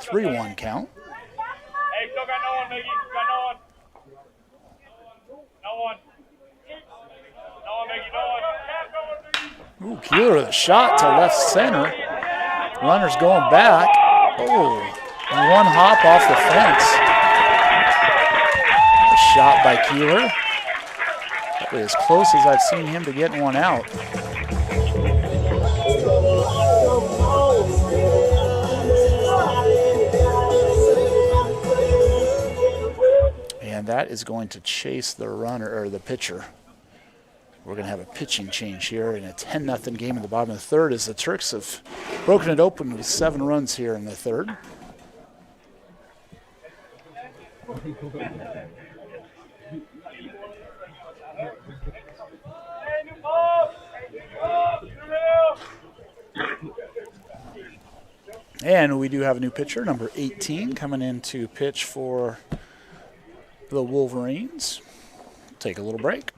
3-1 count. Hey, still got no one, Mickey. Got no one. No one. No one, Mickey. No one. Ooh, Keeler with a shot to left center. Runner's going back. Oh, and 1 hop off the fence. A shot by Keeler. Probably as close as I've seen him to getting one out. And that is going to chase the runner, or the pitcher. We're going to have a pitching change here in a 10-0 game in the bottom of the 3rd as the Turks have broken it open with 7 runs here in the 3rd. And we do have a new pitcher, number 18, coming in to pitch for the Wolverines. Take a little break.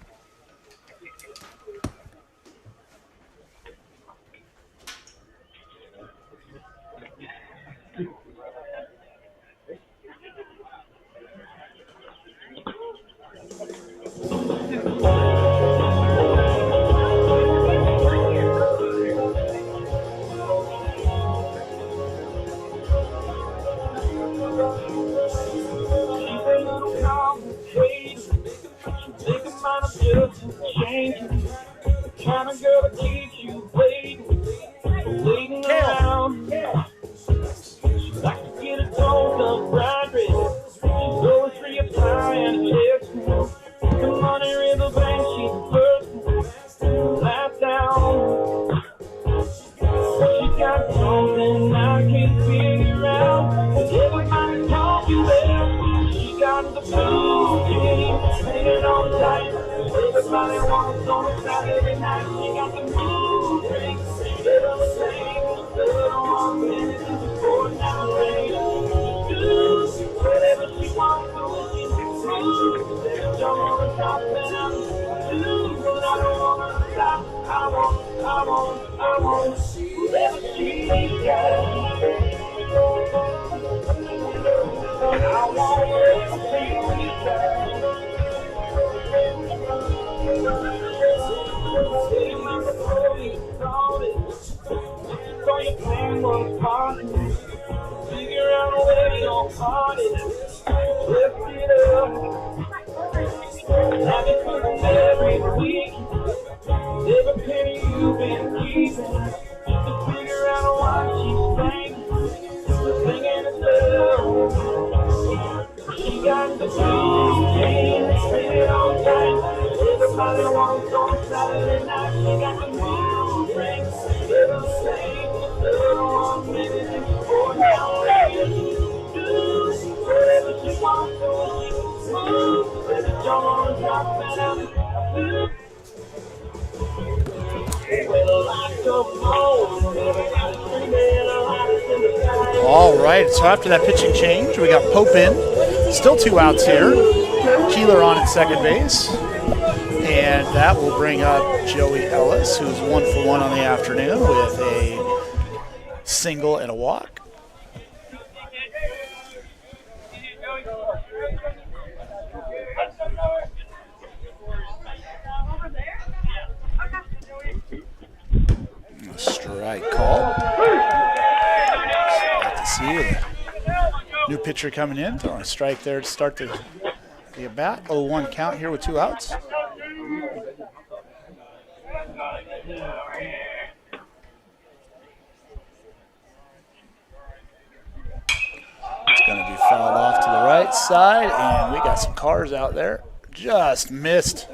Everybody wants on a Saturday night. She got the mood ring. Little thing, little one minute before now rain. Do whatever she wants, so she's rude. Jump on the top and I'm do, but I don't wanna stop. I want whatever she got. I want everything we got. So your plan was party. Figure out a way on party. Lift it up. Have it for every week. Every penny you've been keeping. To figure out why she's singing the love. She got the blues, and spin it all tight. Everybody wants on Saturday night. She got the mood ring. Little thing, little 1 minute before now. Do whatever she wants, so she moves. Let it jump on the top and I'm All right, so after that pitching change, we got Pope in. Still 2 outs here. Keeler on at second base. And that will bring up Joey Ellis, who's 1 for 1 on the afternoon with a single and a walk. Strike call. Got to see the new pitcher coming in, throwing a strike there to start the at-bat. 0-1 count here with 2 outs. It's going to be fouled off to the right side, and we got some cars out there. Just missed.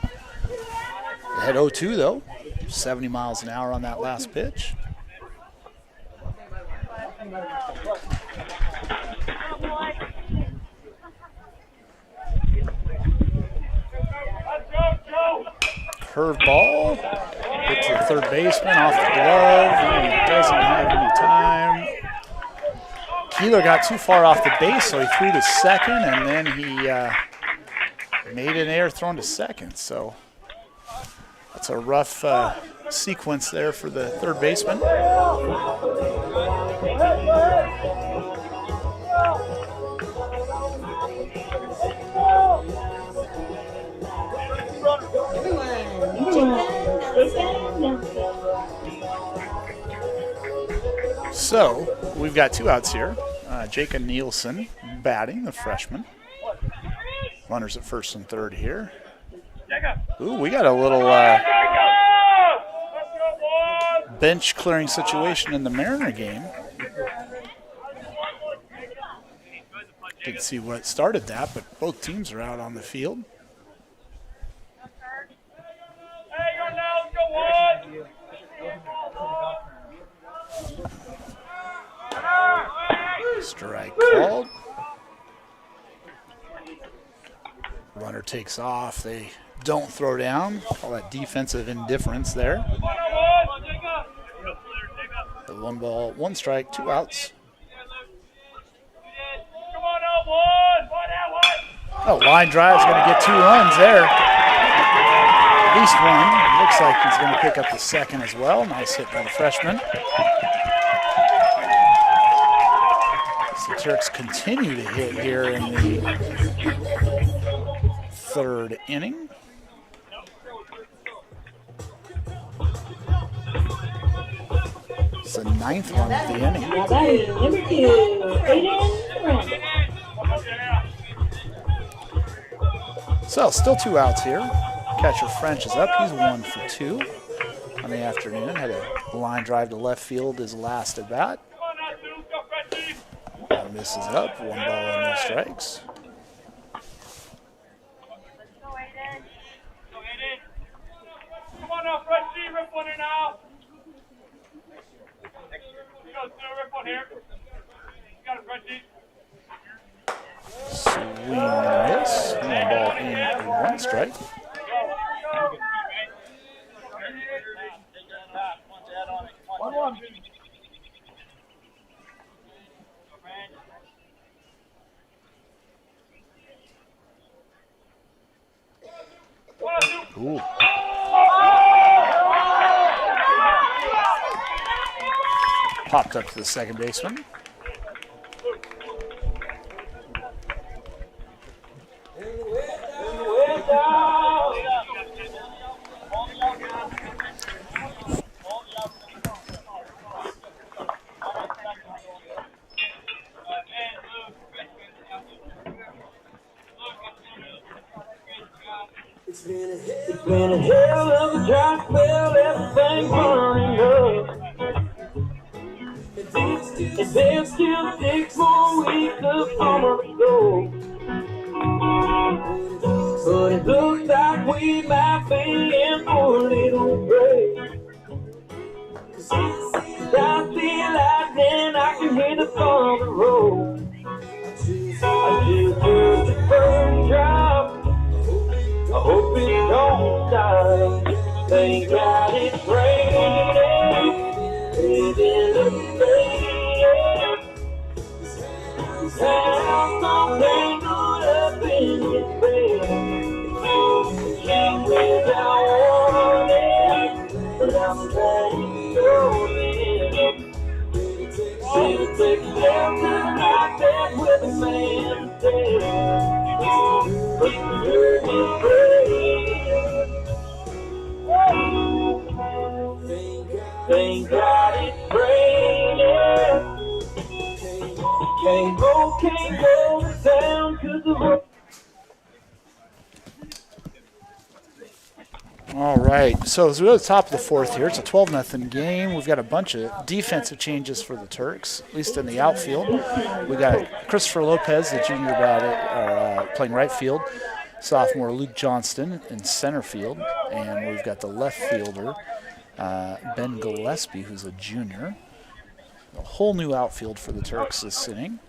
They had 0-2 though, 70 miles an hour on that last pitch. Curveball, hit to the third baseman off the glove. He doesn't have any time. Keeler got too far off the base, so he threw to second, and then he made an error thrown to second. So that's a rough sequence there for the third baseman. So we've got 2 outs here. Jacob Nielsen batting, the freshman. Runners at first and third here. Ooh, we got a little bench clearing situation in the Mariner game. Didn't see what started that, but both teams are out on the field. Strike called. Runner takes off. They don't throw down. All that defensive indifference there. The 1 ball, 1 strike, 2 outs. Oh, line drive is going to get 2 runs there. At least 1. Looks like he's going to pick up the second as well. Nice hit by the freshman. The Turks continue to hit here in the 3rd inning. It's the 9th run of the inning. Now that is number 2, Aiden French. So still 2 outs here. Catcher French is up. He's 1 for 2 on the afternoon. Had a line drive to left field his last at bat. Misses up. 1 ball and no strikes. Come on now, Frenchie, rip one in now. Rip one here. You got it, Frenchie. Swing and miss. 1 ball in one strike. Ooh. Popped up to the second baseman. It's been a hell of a dry spell, everything burning up. And there's still 6 more weeks of summer to go. But it looks like we might be in for a little break. 'Cause I see lightning, I can hear the thunder roll. I just heard the first drop. I hope it don't die. Thank God it's raining. Living the rain. Have something good up in your bed. Can't without warning, but I'm letting go in. She'll take a step tonight back with a man dead. But the dirt is raining. Thank God it's raining. Can't go to town 'cause of what. All right, so as we go to the top of the fourth here, it's a 12-0 game. We've got a bunch of defensive changes for the Turks, at least in the outfield. We got Christopher Lopez, the junior playing right field. Sophomore Luke Johnston in center field. And we've got the left fielder, Ben Gillespie, who's a junior. A whole new outfield for the Turks this inning.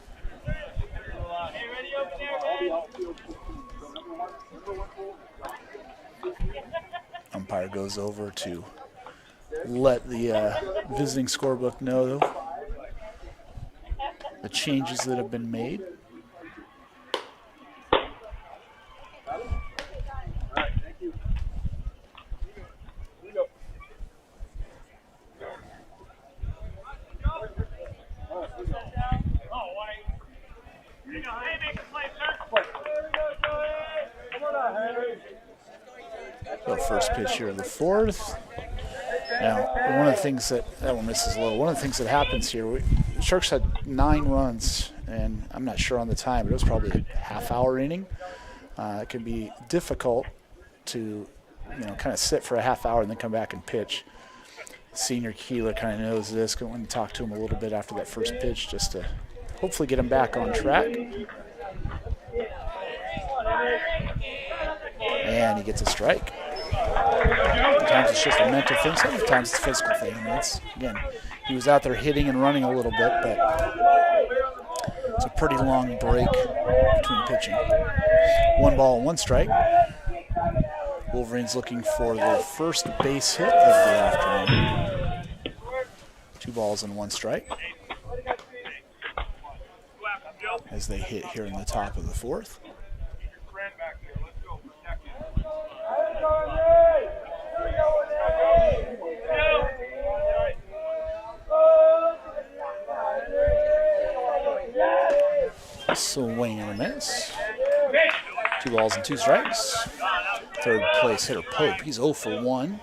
Umpire goes over to let the visiting scorebook know the changes that have been made. The first pitch here of the fourth. Now, one of the things that one misses low. One of the things that happens here, the Sharks had 9 runs, and I'm not sure on the time, but it was probably a half-hour inning. It can be difficult to, kind of sit for a half hour and then come back and pitch. Senior Keeler kind of knows this. Going to talk to him a little bit after that first pitch, just to hopefully get him back on track. And he gets a strike. Sometimes it's just a mental thing. Sometimes it's a physical thing. Again, he was out there hitting and running a little bit, but it's a pretty long break between pitching. 1 ball and 1 strike. Wolverines looking for their first base hit of the afternoon. 2 balls and 1 strike as they hit here in the top of the fourth. Swing and a miss. 2 balls and 2 strikes. Third place hitter Pope, he's 0 for 1.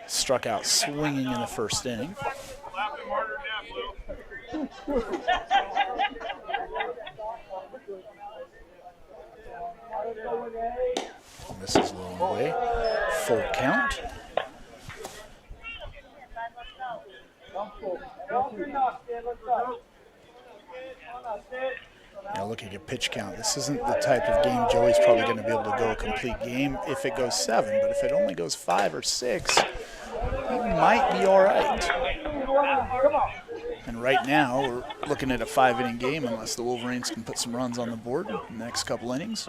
Struck out swinging in the first inning. Misses low and away. Full count. Now looking at pitch count, this isn't the type of game Joey's probably going to be able to go a complete game if it goes 7, but if it only goes 5 or 6, he might be all right. And right now, we're looking at a 5-inning game unless the Wolverines can put some runs on the board in the next couple innings.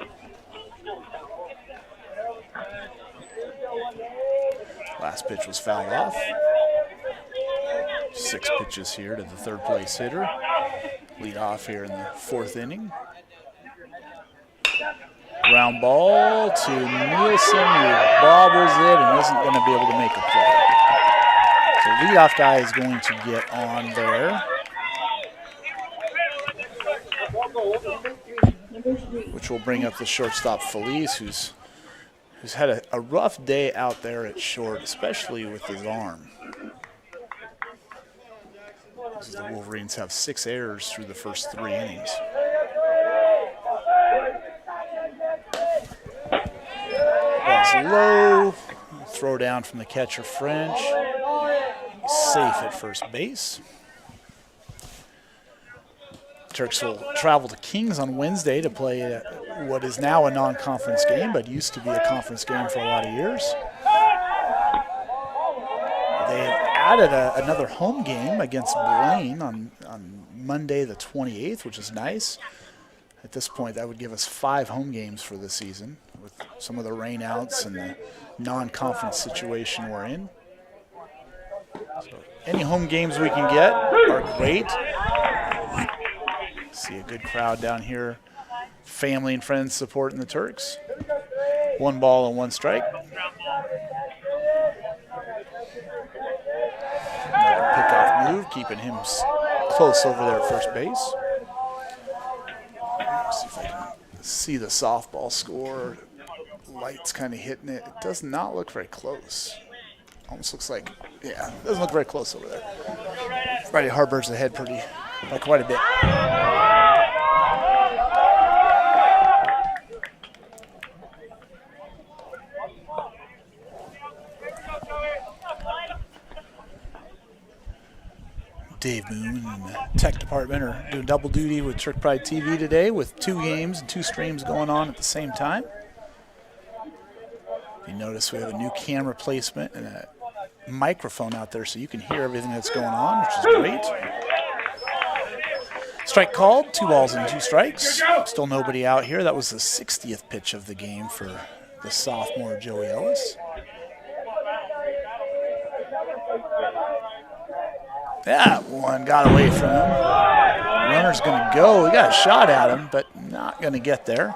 Last pitch was fouled off. 6 pitches here to the third place hitter. Lead off here in the 4th inning. Ground ball to Nielsen, who bobbles it and isn't going to be able to make a play. So leadoff guy is going to get on there, which will bring up the shortstop Felice, who's had a rough day out there at short, especially with his arm. The Wolverines have 6 errors through the first 3 innings. Ball's low. Throw down from the catcher French. Safe at first base. Turks will travel to Kings on Wednesday to play what is now a non-conference game, but used to be a conference game for a lot of years. They have added another home game against Blaine on Monday the 28th, which is nice. At this point, that would give us 5 home games for the season with some of the rainouts and the non-conference situation we're in. So any home games we can get are great. See a good crowd down here. Family and friends supporting the Turks. 1 ball and 1 strike. Another pickoff move, keeping him close over there at first base. Let's see if I can see the softball score. Light's kind of hitting it. It does not look very close. Almost looks like, yeah, it doesn't look very close over there. Friday Harbor's ahead by quite a bit. Dave Moon and the tech department are doing double duty with Turk Pride TV today with 2 games and 2 streams going on at the same time. You notice we have a new camera placement and a microphone out there so you can hear everything that's going on, which is great. Strike called, 2 balls and 2 strikes. Still nobody out here. That was the 60th pitch of the game for the sophomore Joey Ellis. That one got away from him. Runner's going to go. He got a shot at him, but not going to get there.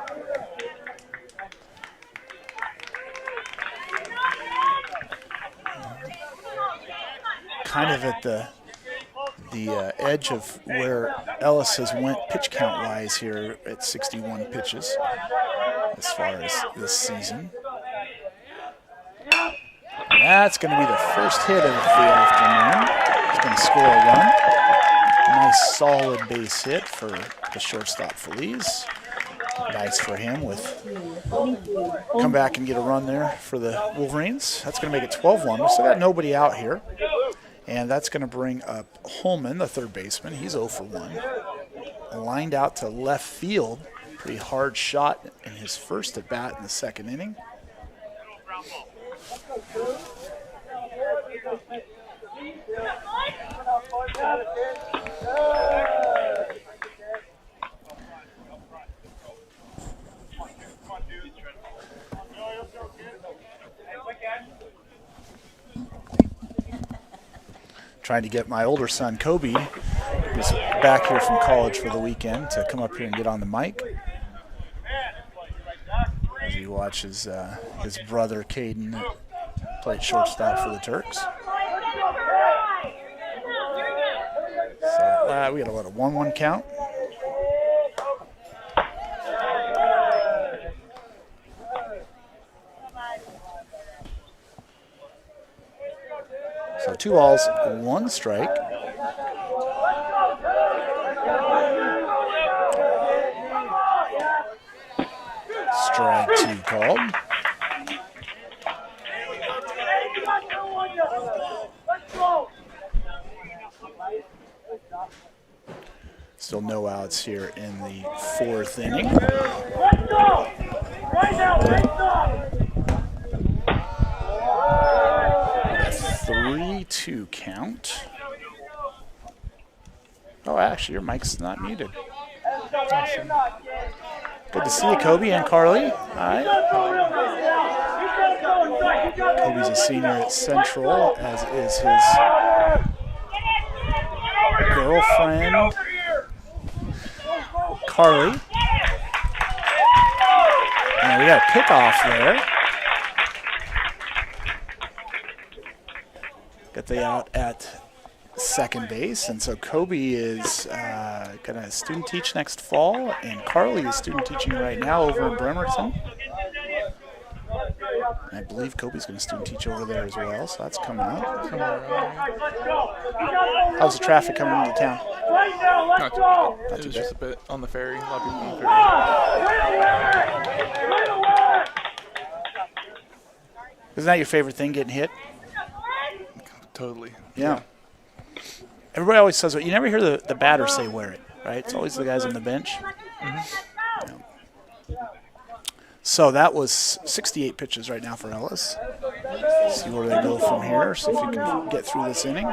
Kind of at the edge of where Ellis has went pitch count-wise here at 61 pitches as far as this season. That's going to be the first hit of the afternoon. He's going to score a run. Nice solid base hit for the shortstop Felice. Nice for him with come back and get a run there for the Wolverines. That's going to make it 12-1. We still got nobody out here. And that's going to bring up Holman, the third baseman. He's 0 for 1. Lined out to left field. Pretty hard shot in his first at bat in the 2nd inning. Trying to get my older son, Kobe, who's back here from college for the weekend, to come up here and get on the mic. As he watches his brother, Caden, play shortstop for the Turks. So we got a 1-1 count. So 2 balls, 1 strike. Strike 2 called. Still no outs here in the 4th inning. 3-2 count. Oh, actually, your mic's not muted. Awesome. Good to see you, Kobe and Carly. Hi. Kobe's a senior at Central, as is his girlfriend, Carly. And we got a kickoff there. Got they out at second base, and so Kobe is going to student teach next fall, and Carly is student teaching right now over in Bremerton. And I believe Kobe's going to student teach over there as well, so that's coming up. How's the traffic coming into town? Not too bad. It was just a bit on the ferry. A lot of people on the ferry. Isn't that your favorite thing, getting hit? Totally. Yeah. Everybody always says it. You never hear the batter say wear it, right? It's always the guys on the bench. Yeah. So that was 68 pitches right now for Ellis. See where they go from here. See if you can get through this inning.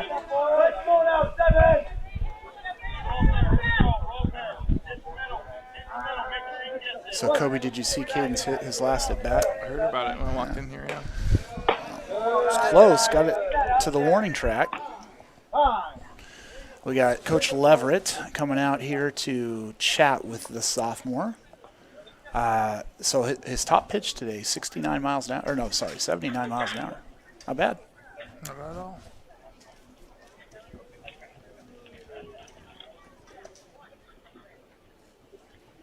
So, Kobe, did you see Caden's hit his last at bat? I heard about it when I walked in here, yeah. It's close. Got it to the warning track. We got Coach Leverett coming out here to chat with the sophomore. So his top pitch today, 69 miles an hour. Or no, sorry, 79 miles an hour. Not bad. Not bad at all.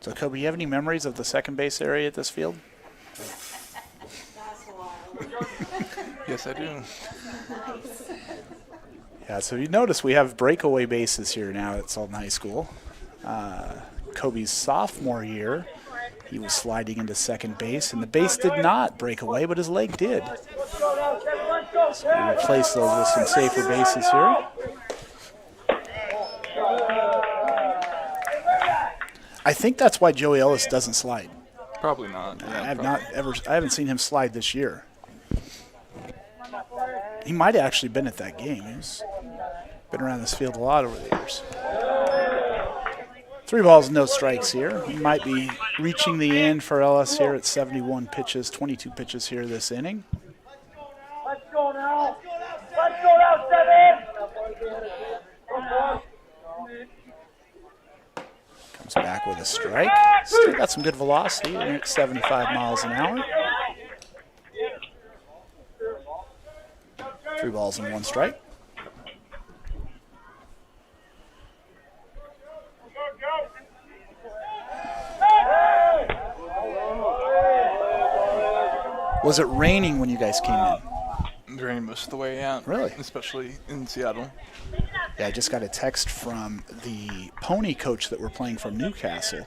So, Kobe, you have any memories of the second base area at this field? Yes, I do. Yeah, so you notice we have breakaway bases here now at Sultan High School. Kobe's sophomore year, he was sliding into second base, and the base did not break away, but his leg did. So we replace those with some safer bases here. I think that's why Joey Ellis doesn't slide. Probably not. Yeah, I haven't seen him slide this year. He might have actually been at that game. He's been around this field a lot over the years. 3 balls, no strikes here. He might be reaching the end for Ellis here at 71 pitches, 22 pitches here this inning. Let's go now. Let's go now, 7. Comes back with a strike. Still got some good velocity. We're at 75 miles an hour. 3 balls and 1 strike. Was it raining when you guys came in? It rained most of the way out. Really? Especially in Seattle. Yeah, I just got a text from the pony coach that we're playing from Newcastle.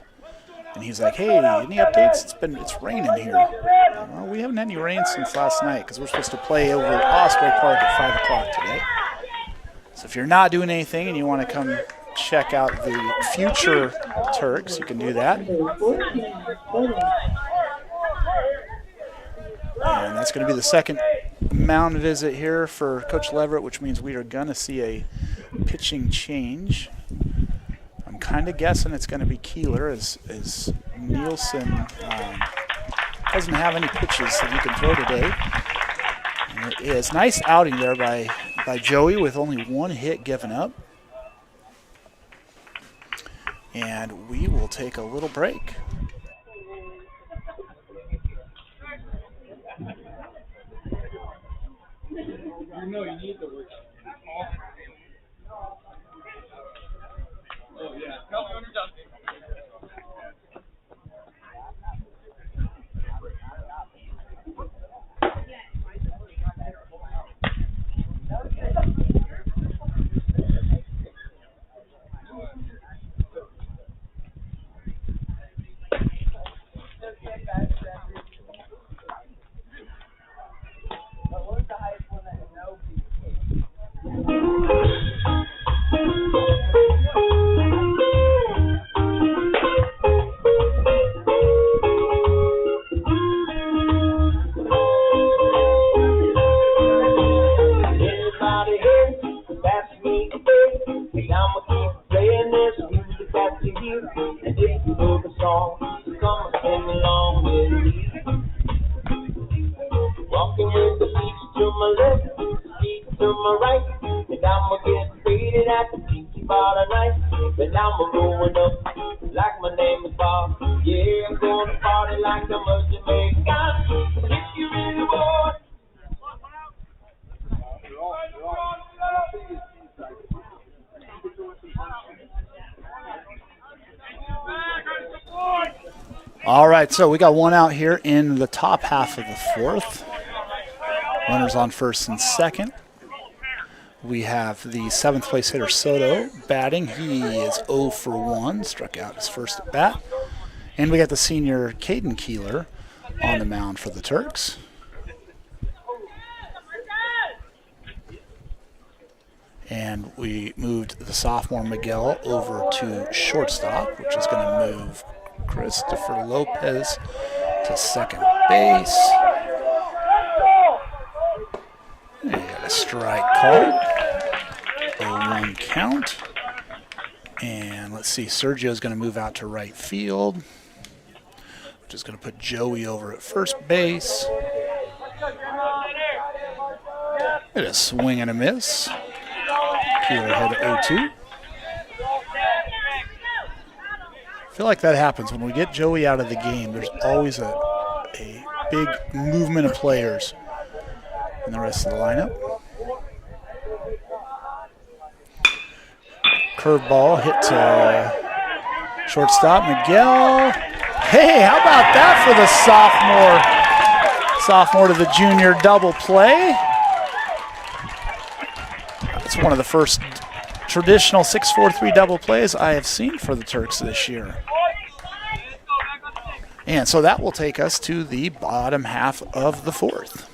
And he's like, hey, any updates? It's raining here. Well, we haven't had any rain since last night because we're supposed to play over at Osprey Park at 5 o'clock today. So if you're not doing anything and you want to come check out the future Turks, you can do that. And that's going to be the second mound visit here for Coach Leverett, which means we are going to see a pitching change. I'm kind of guessing it's going to be Keeler as Nielsen doesn't have any pitches that he can throw today. And it is nice outing there by Joey with only 1 hit given up. And we will take a little break. You know you need the work. Oh, yeah. Tell me when you're done. my left, feet to my right, and I'ma get faded at the pinky bar tonight. And I'ma rolling up like my name is Bob. Yeah, I'm gonna party like I'm a Jamaican. If you really want. All right, so we got one out here in the top half of the fourth. Runners on first and second. We have the seventh place hitter Soto batting. He is 0 for 1, struck out his first at bat. And we got the senior Caden Keeler on the mound for the Turks. And we moved the sophomore Miguel over to shortstop, which is going to move Christopher Lopez to second base. And you got a strike called. 0-1 count. And let's see, Sergio's going to move out to right field, which is going to put Joey over at first base. It is a swing and a miss. Keeler ahead at 0-2. I feel like that happens when we get Joey out of the game. There's always a big movement of players in the rest of the lineup. Curveball hit to shortstop Miguel. Hey, how about that for the sophomore to the junior double play? That's one of the first traditional 6-4-3 double plays I have seen for the Turks this year. And so that will take us to the bottom half of the fourth.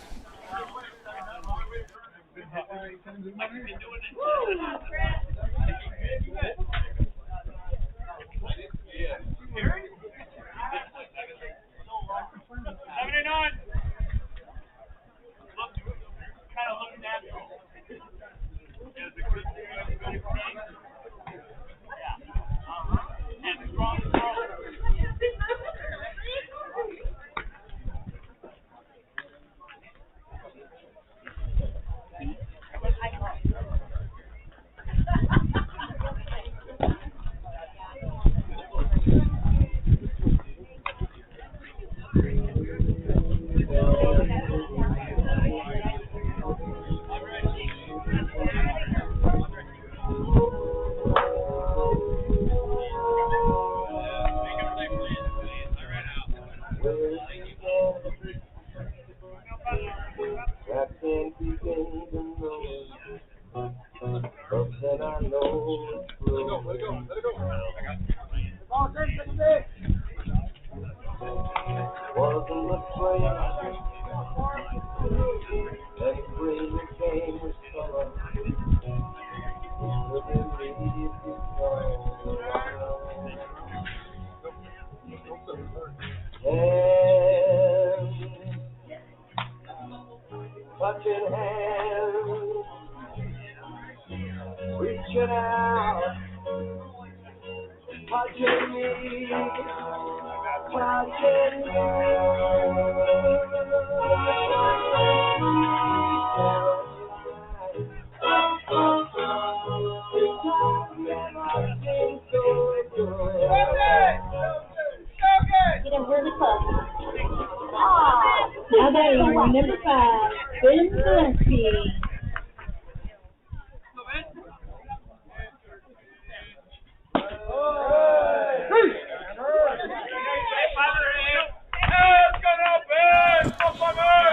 Now that is number 5, Ben Gillespie.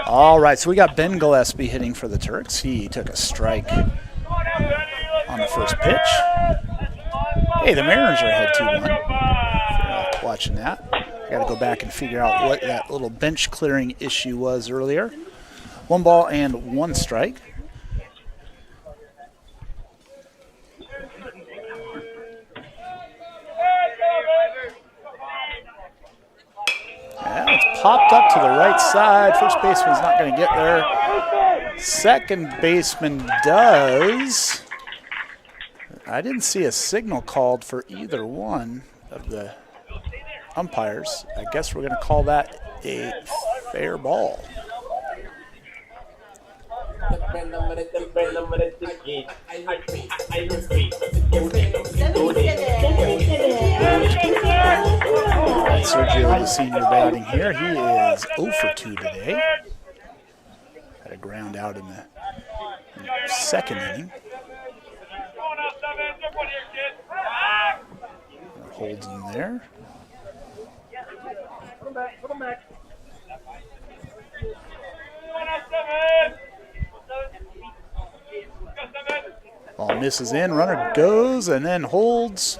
All right, so we got Ben Gillespie hitting for the Turks. He took a strike on the first pitch. Hey, the Mariners are ahead 2-1. If you're not watching that, I got to go back and figure out what that little bench clearing issue was earlier. 1 ball and 1 strike. Yeah, it's popped up to the right side. First baseman's not going to get there. Second baseman does. I didn't see a signal called for either one of the umpires. I guess we're going to call that a fair ball. Sergio, the senior, batting here. He is 0 for 2 today. Had a ground out in the second inning. Holds in there. Ball misses in, runner goes and then holds.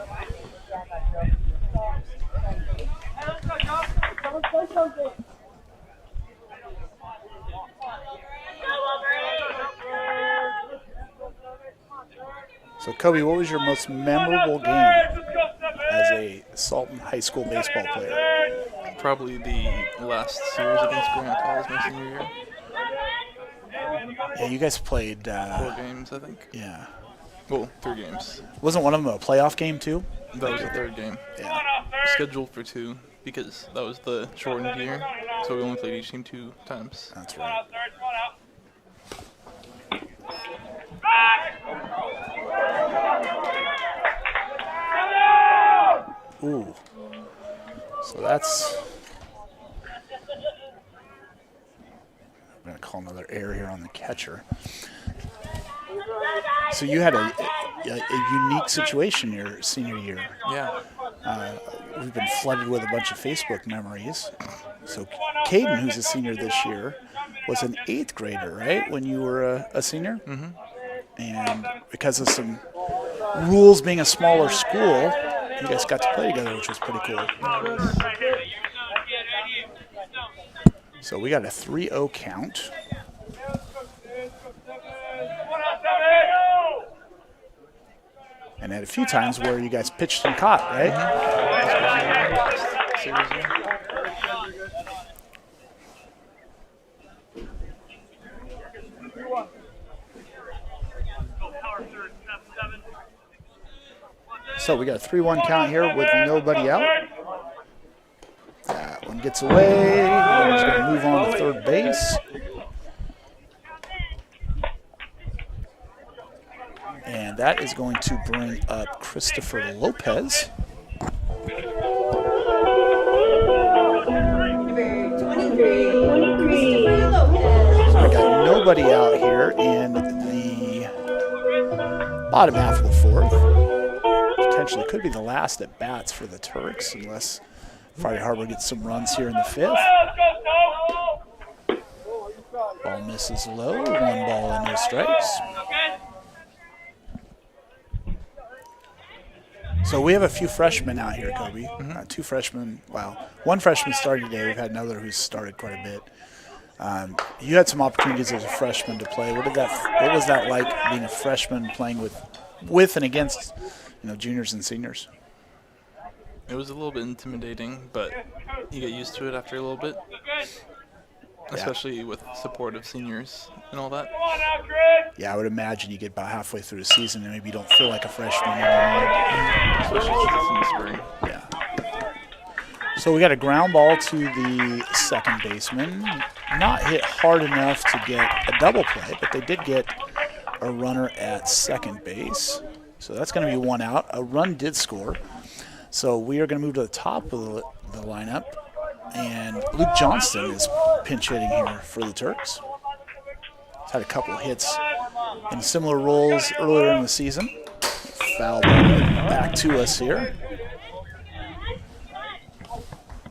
So, Kobe, what was your most memorable game as a Sultan High School baseball player? Probably the last series against Grant Falls my senior year. Yeah, you guys played 4 games, I think. Yeah. Well, 3 games. Wasn't one of them a playoff game too? That was the 3rd game. Yeah. Scheduled for 2 because that was the shortened year, so we only played each team 2 times. That's right. Ooh. So that's... I'm going to call another error here on the catcher. So you had a unique situation your senior year. Yeah. We've been flooded with a bunch of Facebook memories. So Caden, who's a senior this year, was an 8th grader, right, when you were a senior? Mm-hmm. And because of some rules being a smaller school, you guys got to play together, which was pretty cool. So we got a 3-0 count. And had a few times where you guys pitched and caught, right? So we got a 3-1 count here with nobody out. That one gets away. We're going to move on to third base. And that is going to bring up Christopher Lopez. Number 23, Christopher Lopez. So we got nobody out here in the bottom half of the 4th. Potentially could be the last at bats for the Turks, unless Friday Harbor gets some runs here in the 5th. Ball misses low, 1 ball and no strikes. So we have a few freshmen out here, Kobe. 2 freshmen. Wow. 1 freshman started today. We've had another who's started quite a bit. You had some opportunities as a freshman to play. What was that like, being a freshman playing with and against, juniors and seniors? It was a little bit intimidating, but you get used to it after a little bit. Especially with support of seniors and all that. Yeah, I would imagine you get about halfway through the season and maybe you don't feel like a freshman anymore. Especially since it's in the spring. Yeah. So we got a ground ball to the second baseman. Not hit hard enough to get a double play, but they did get a runner at second base. So that's going to be 1 out. A run did score. So we are going to move to the top of the lineup. And Luke Johnston is pinch hitting here for the Turks. He's had a couple of hits in similar roles earlier in the season. Foul ball back to us here.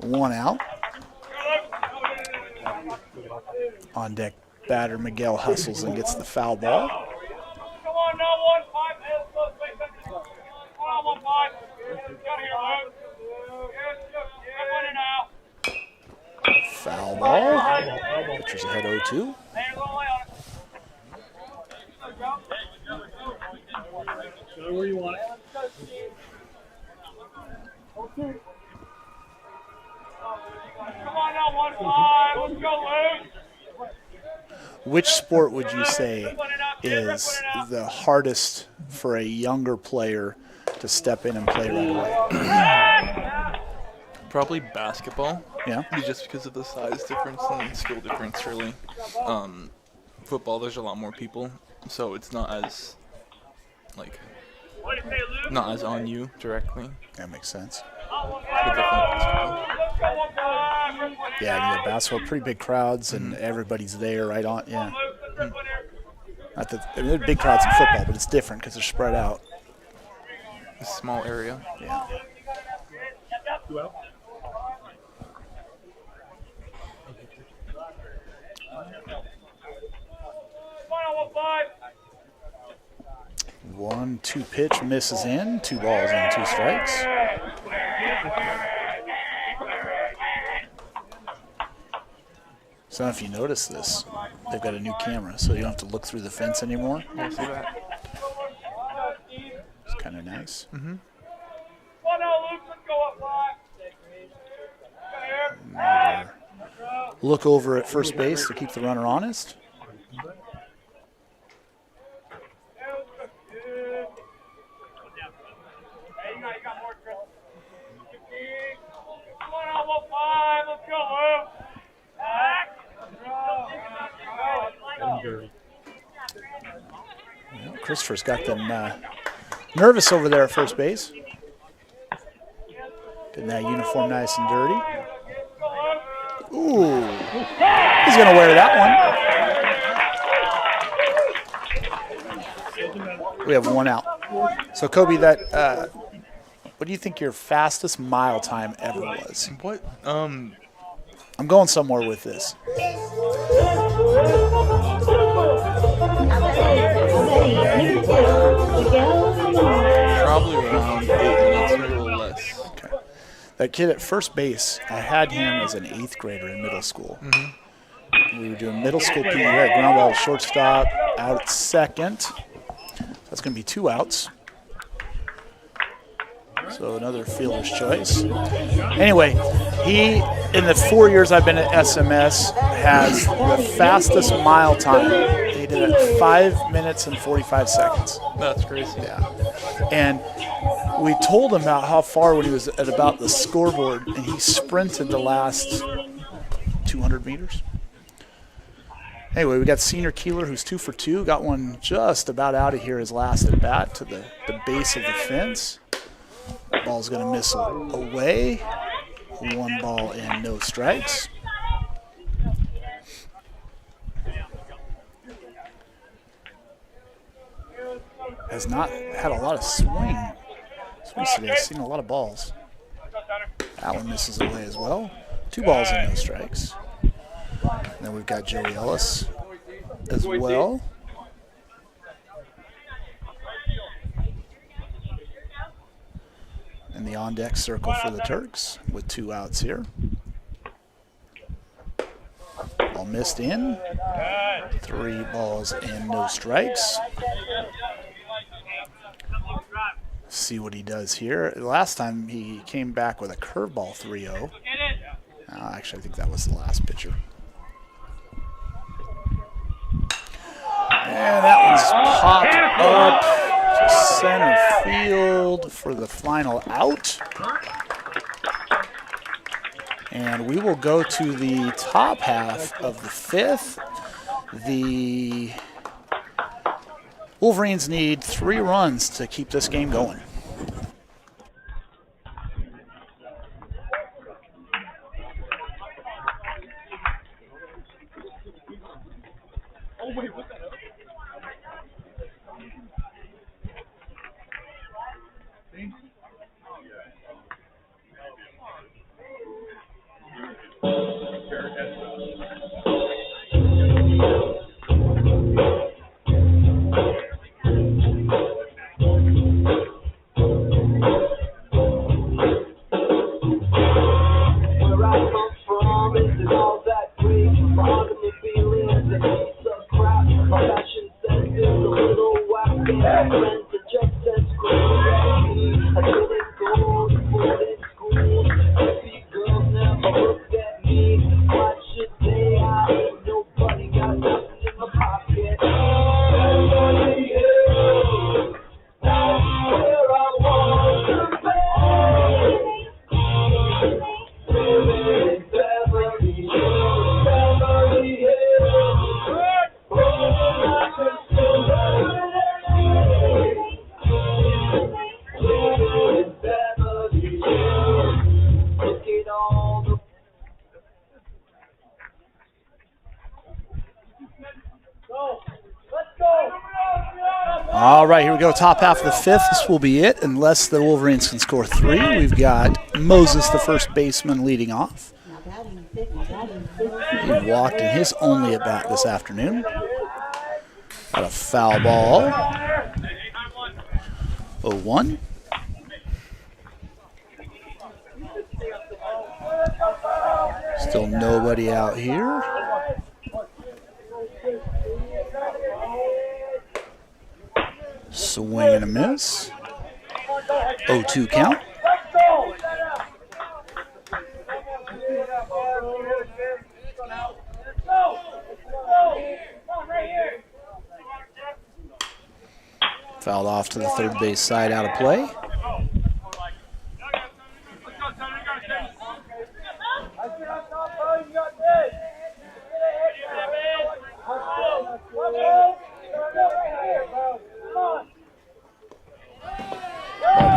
1 out. On deck batter Miguel hustles and gets the foul ball. Foul ball. Pitcher's ahead 0-2. Where you want it? Come on now, 1-5. Let's go, Luke. Which sport would you say is the hardest for a younger player to step in and play right away? Probably basketball. Yeah. Just because of the size difference and skill difference, really. football, there's a lot more people, so it's not as not as on you directly. That makes sense. But definitely Yeah, basketball, pretty big crowds, and everybody's there right on. Yeah. Not that, I mean, there are big crowds in football, but it's different because they're spread out. a small area. Yeah. One, two pitch misses in. 2 balls and 2 strikes. So I don't know if you notice this. They've got a new camera, so you don't have to look through the fence anymore. I see that. It's kind of nice. Mm-hmm. Another look over at first base to keep the runner honest. Well, Christopher's got them nervous over there at first base. Getting that uniform nice and dirty. Ooh, he's going to wear that one. We have 1 out. So, Kobe, that what do you think your fastest mile time ever was? What? I'm going somewhere with this. Probably around 8 minutes, maybe a little less. Okay. That kid at first base, I had him as an 8th grader in middle school. Mm-hmm. We were doing middle school PE. We had ground ball, shortstop, out at second. That's going to be 2 outs. So another fielder's choice. Anyway, he, in the 4 years I've been at SMS, has the fastest mile time. He did it 5 minutes and 45 seconds. That's crazy. Yeah. And we told him about how far when he was at about the scoreboard, and he sprinted the last 200 meters. Anyway, we got Senior Keeler, who's 2 for 2. Got one just about out of here his last at bat to the base of the fence. Ball's going to miss away. 1 ball and no strikes. Has not had a lot of swing today. I've seen a lot of balls. That one misses away as well. 2 balls and no strikes. And then we've got Joey Ellis as well. And the on-deck circle for the Turks with 2 outs here. Ball missed in. 3 balls and no strikes. See what he does here. Last time he came back with a curveball 3-0. Actually, I think that was the last pitcher. And that one's popped up to center field for the final out. And we will go to the top half of the 5th. The Wolverines need 3 runs to keep this game going. All right, here we go. Top half of the fifth. This will be it, unless the Wolverines can score 3. We've got Moses, the first baseman, leading off. He walked in his only at bat this afternoon. Got a foul ball. 0-1. Still nobody out here. Swing and a miss. 0-2 count. Fouled off to the third base side, out of play.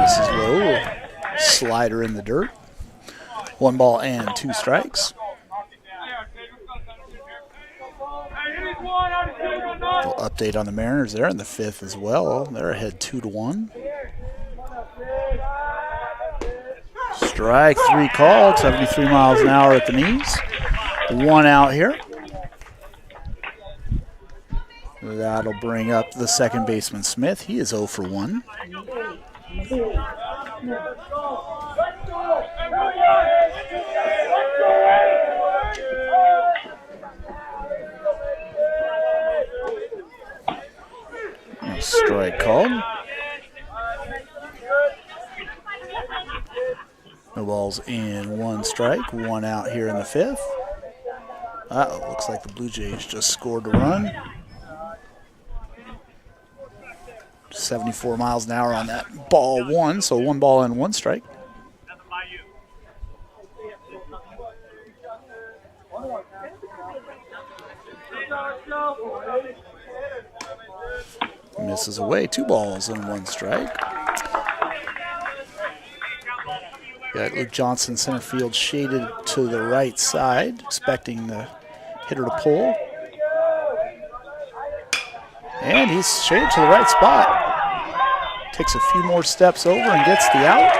This is low. Slider in the dirt. 1 ball and 2 strikes. Little update on the Mariners. They're in the 5th as well. They're ahead 2-1. Strike 3 called. 73 miles an hour at the knees. 1 out here. That'll bring up the second baseman, Smith. He is 0 for 1. Strike called. No balls in, 1 strike. 1 out here in the 5th. Uh-oh, looks like the Blue Jays just scored a run. 74 miles an hour on that ball 1, so 1 ball and 1 strike. Misses away, 2 balls and 1 strike. Got Luke Johnson, center field, shaded to the right side, expecting the hitter to pull. And he's shaded to the right spot. Takes a few more steps over and gets the out.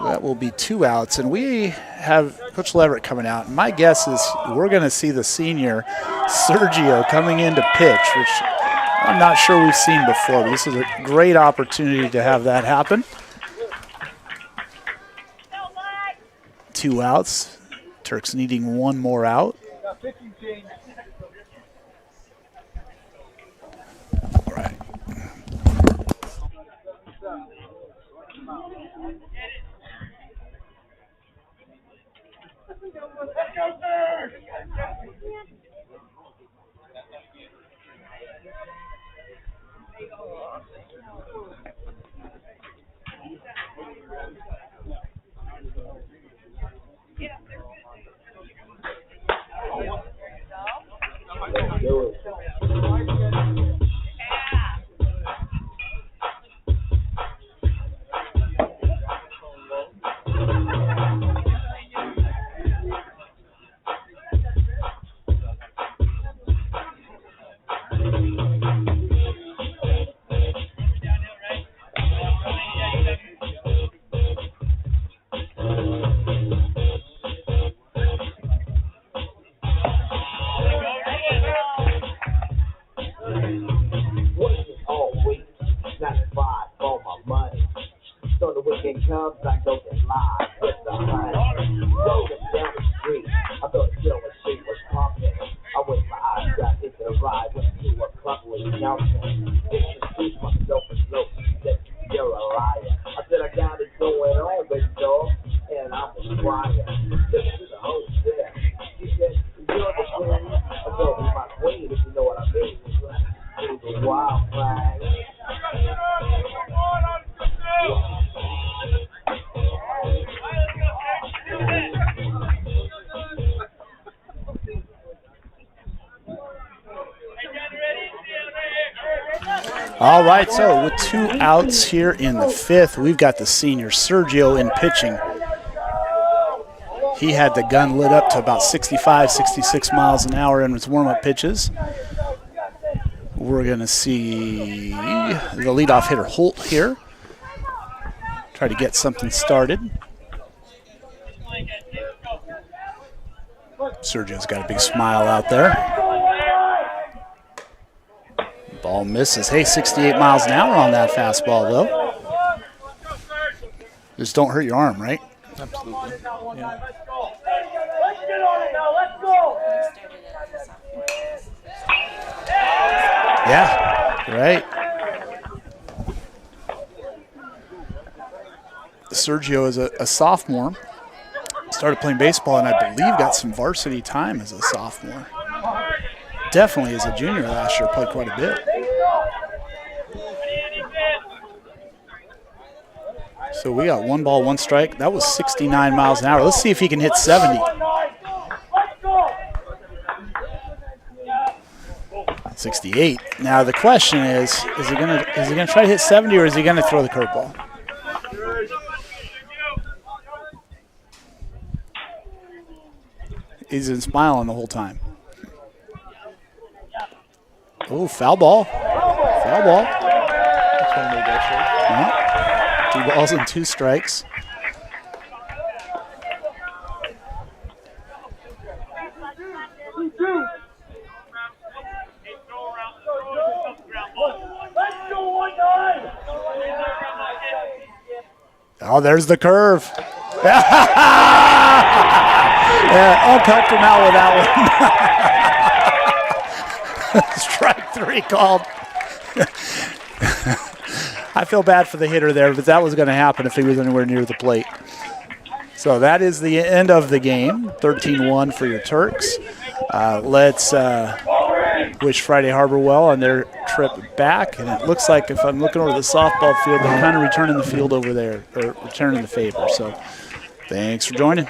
That will be 2 outs, and we have Coach Leverett coming out. My guess is we're going to see the senior Sergio coming in to pitch, which I'm not sure we've seen before. But this is a great opportunity to have that happen. 2 outs. Turks needing 1 more out. All right. All right, so with 2 outs here in the 5th, we've got the senior Sergio in pitching. He had the gun lit up to about 65, 66 miles an hour in his warm-up pitches. We're going to see the leadoff hitter Holt here. Try to get something started. Sergio's got a big smile out there. Ball misses. Hey, 68 miles an hour on that fastball, though. Just don't hurt your arm, right? Absolutely. Yeah. Yeah, right. Sergio is a sophomore. Started playing baseball and I believe got some varsity time as a sophomore. Definitely as a junior last year, played quite a bit. So we got 1 ball, 1 strike. That was 69 miles an hour. Let's see if he can hit 70. 68. Now the question is he gonna try to hit 70 or is he gonna throw the curveball? He's been smiling the whole time. Oh, foul ball. Foul ball. Yeah. 2 balls and 2 strikes. Oh, there's the curve. Yeah, I'll help him out with that one. Strike 3 called. I feel bad for the hitter there, but that was going to happen if he was anywhere near the plate. So that is the end of the game, 13-1 for your Turks. Let's wish Friday Harbor well on their trip back. And it looks like if I'm looking over the softball field, they're kind of returning the field over there, or returning the favor. So thanks for joining.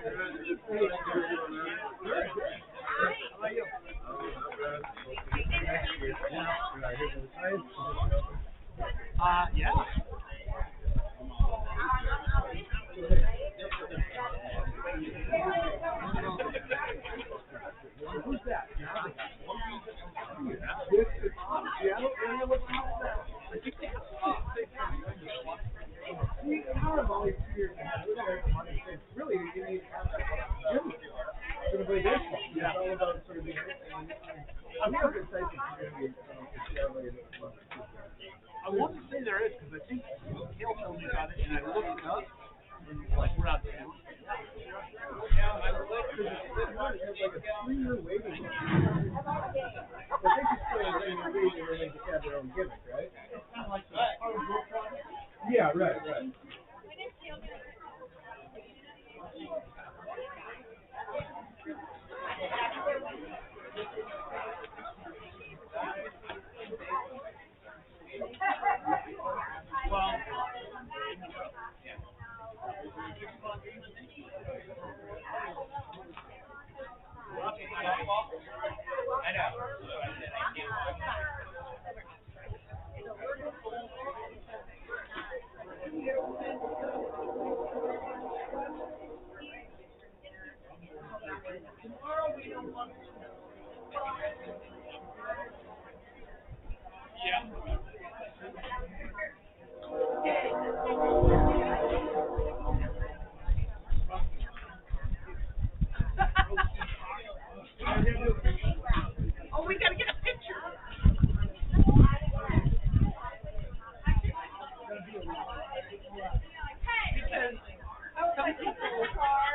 Yeah. Who's that? Seattle area looks I think they have our volunteers money. Really, you need gym to play baseball. Yeah. It's all about sort of being. I'm not going to say I want to say there is because I think Gail told me about it and I looked it up. Like we're out there. Yeah, I would like to have like a 3-year waiting list. I think it's still a 3-year waiting and then they just have their own gimmick, right? It's kind of like the Yeah, right. Oh, we gotta get a picture. Because some people are.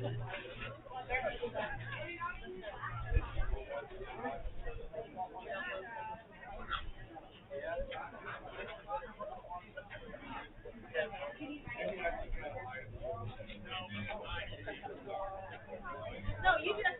No, you just.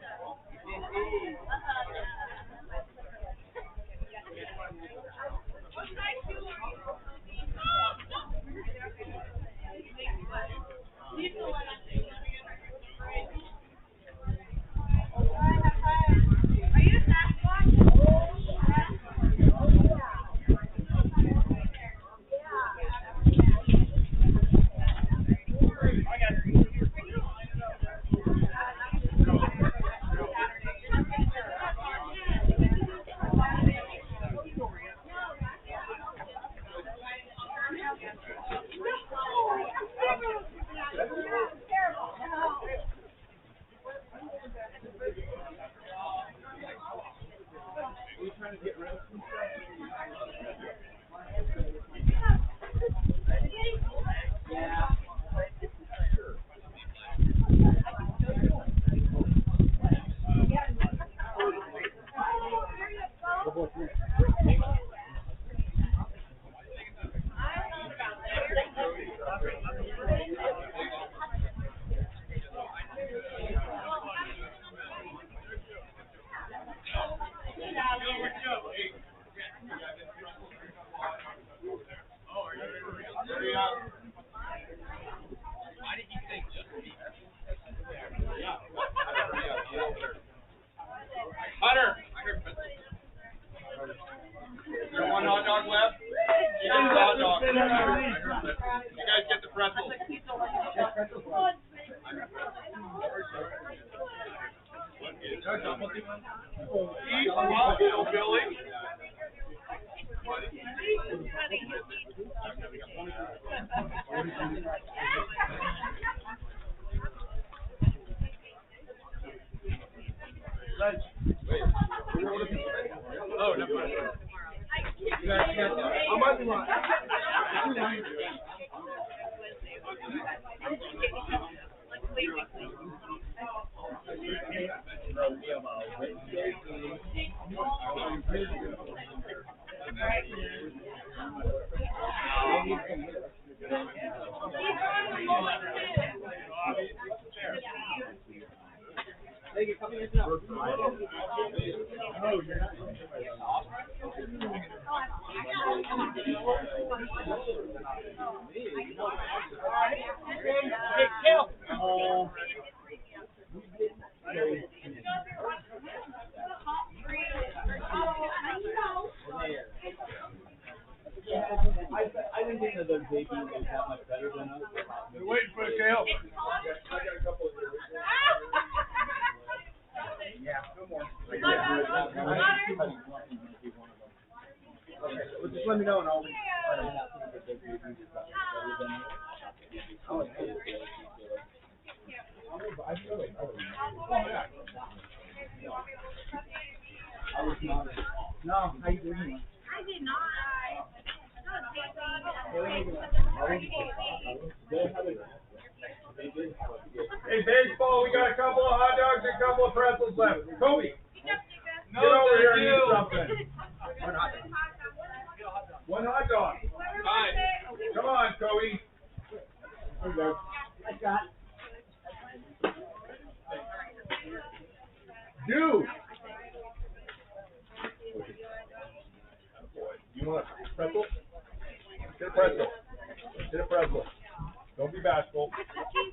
Hunter! Is there one hot dog left? Yeah, hot dog. You guys get the pretzels. Eat also, Billy. Oh, never mind. How much do you want? Hey, Kale. I didn't think that those babies was that much better than us. You're waiting for it, Kale. Yeah, no more. Well, just let me know and I'll. No, how you doing? I did not. Hey, baseball, we got a couple of hot dogs and a couple of pretzels left. Kobe, No, get over here and thank eat you. something. One hot dog. Fine. Come on, Kobe. There you go. I got. Do. You want a pretzel? Get a pretzel. Get a pretzel. Don't be bashful. Cheese,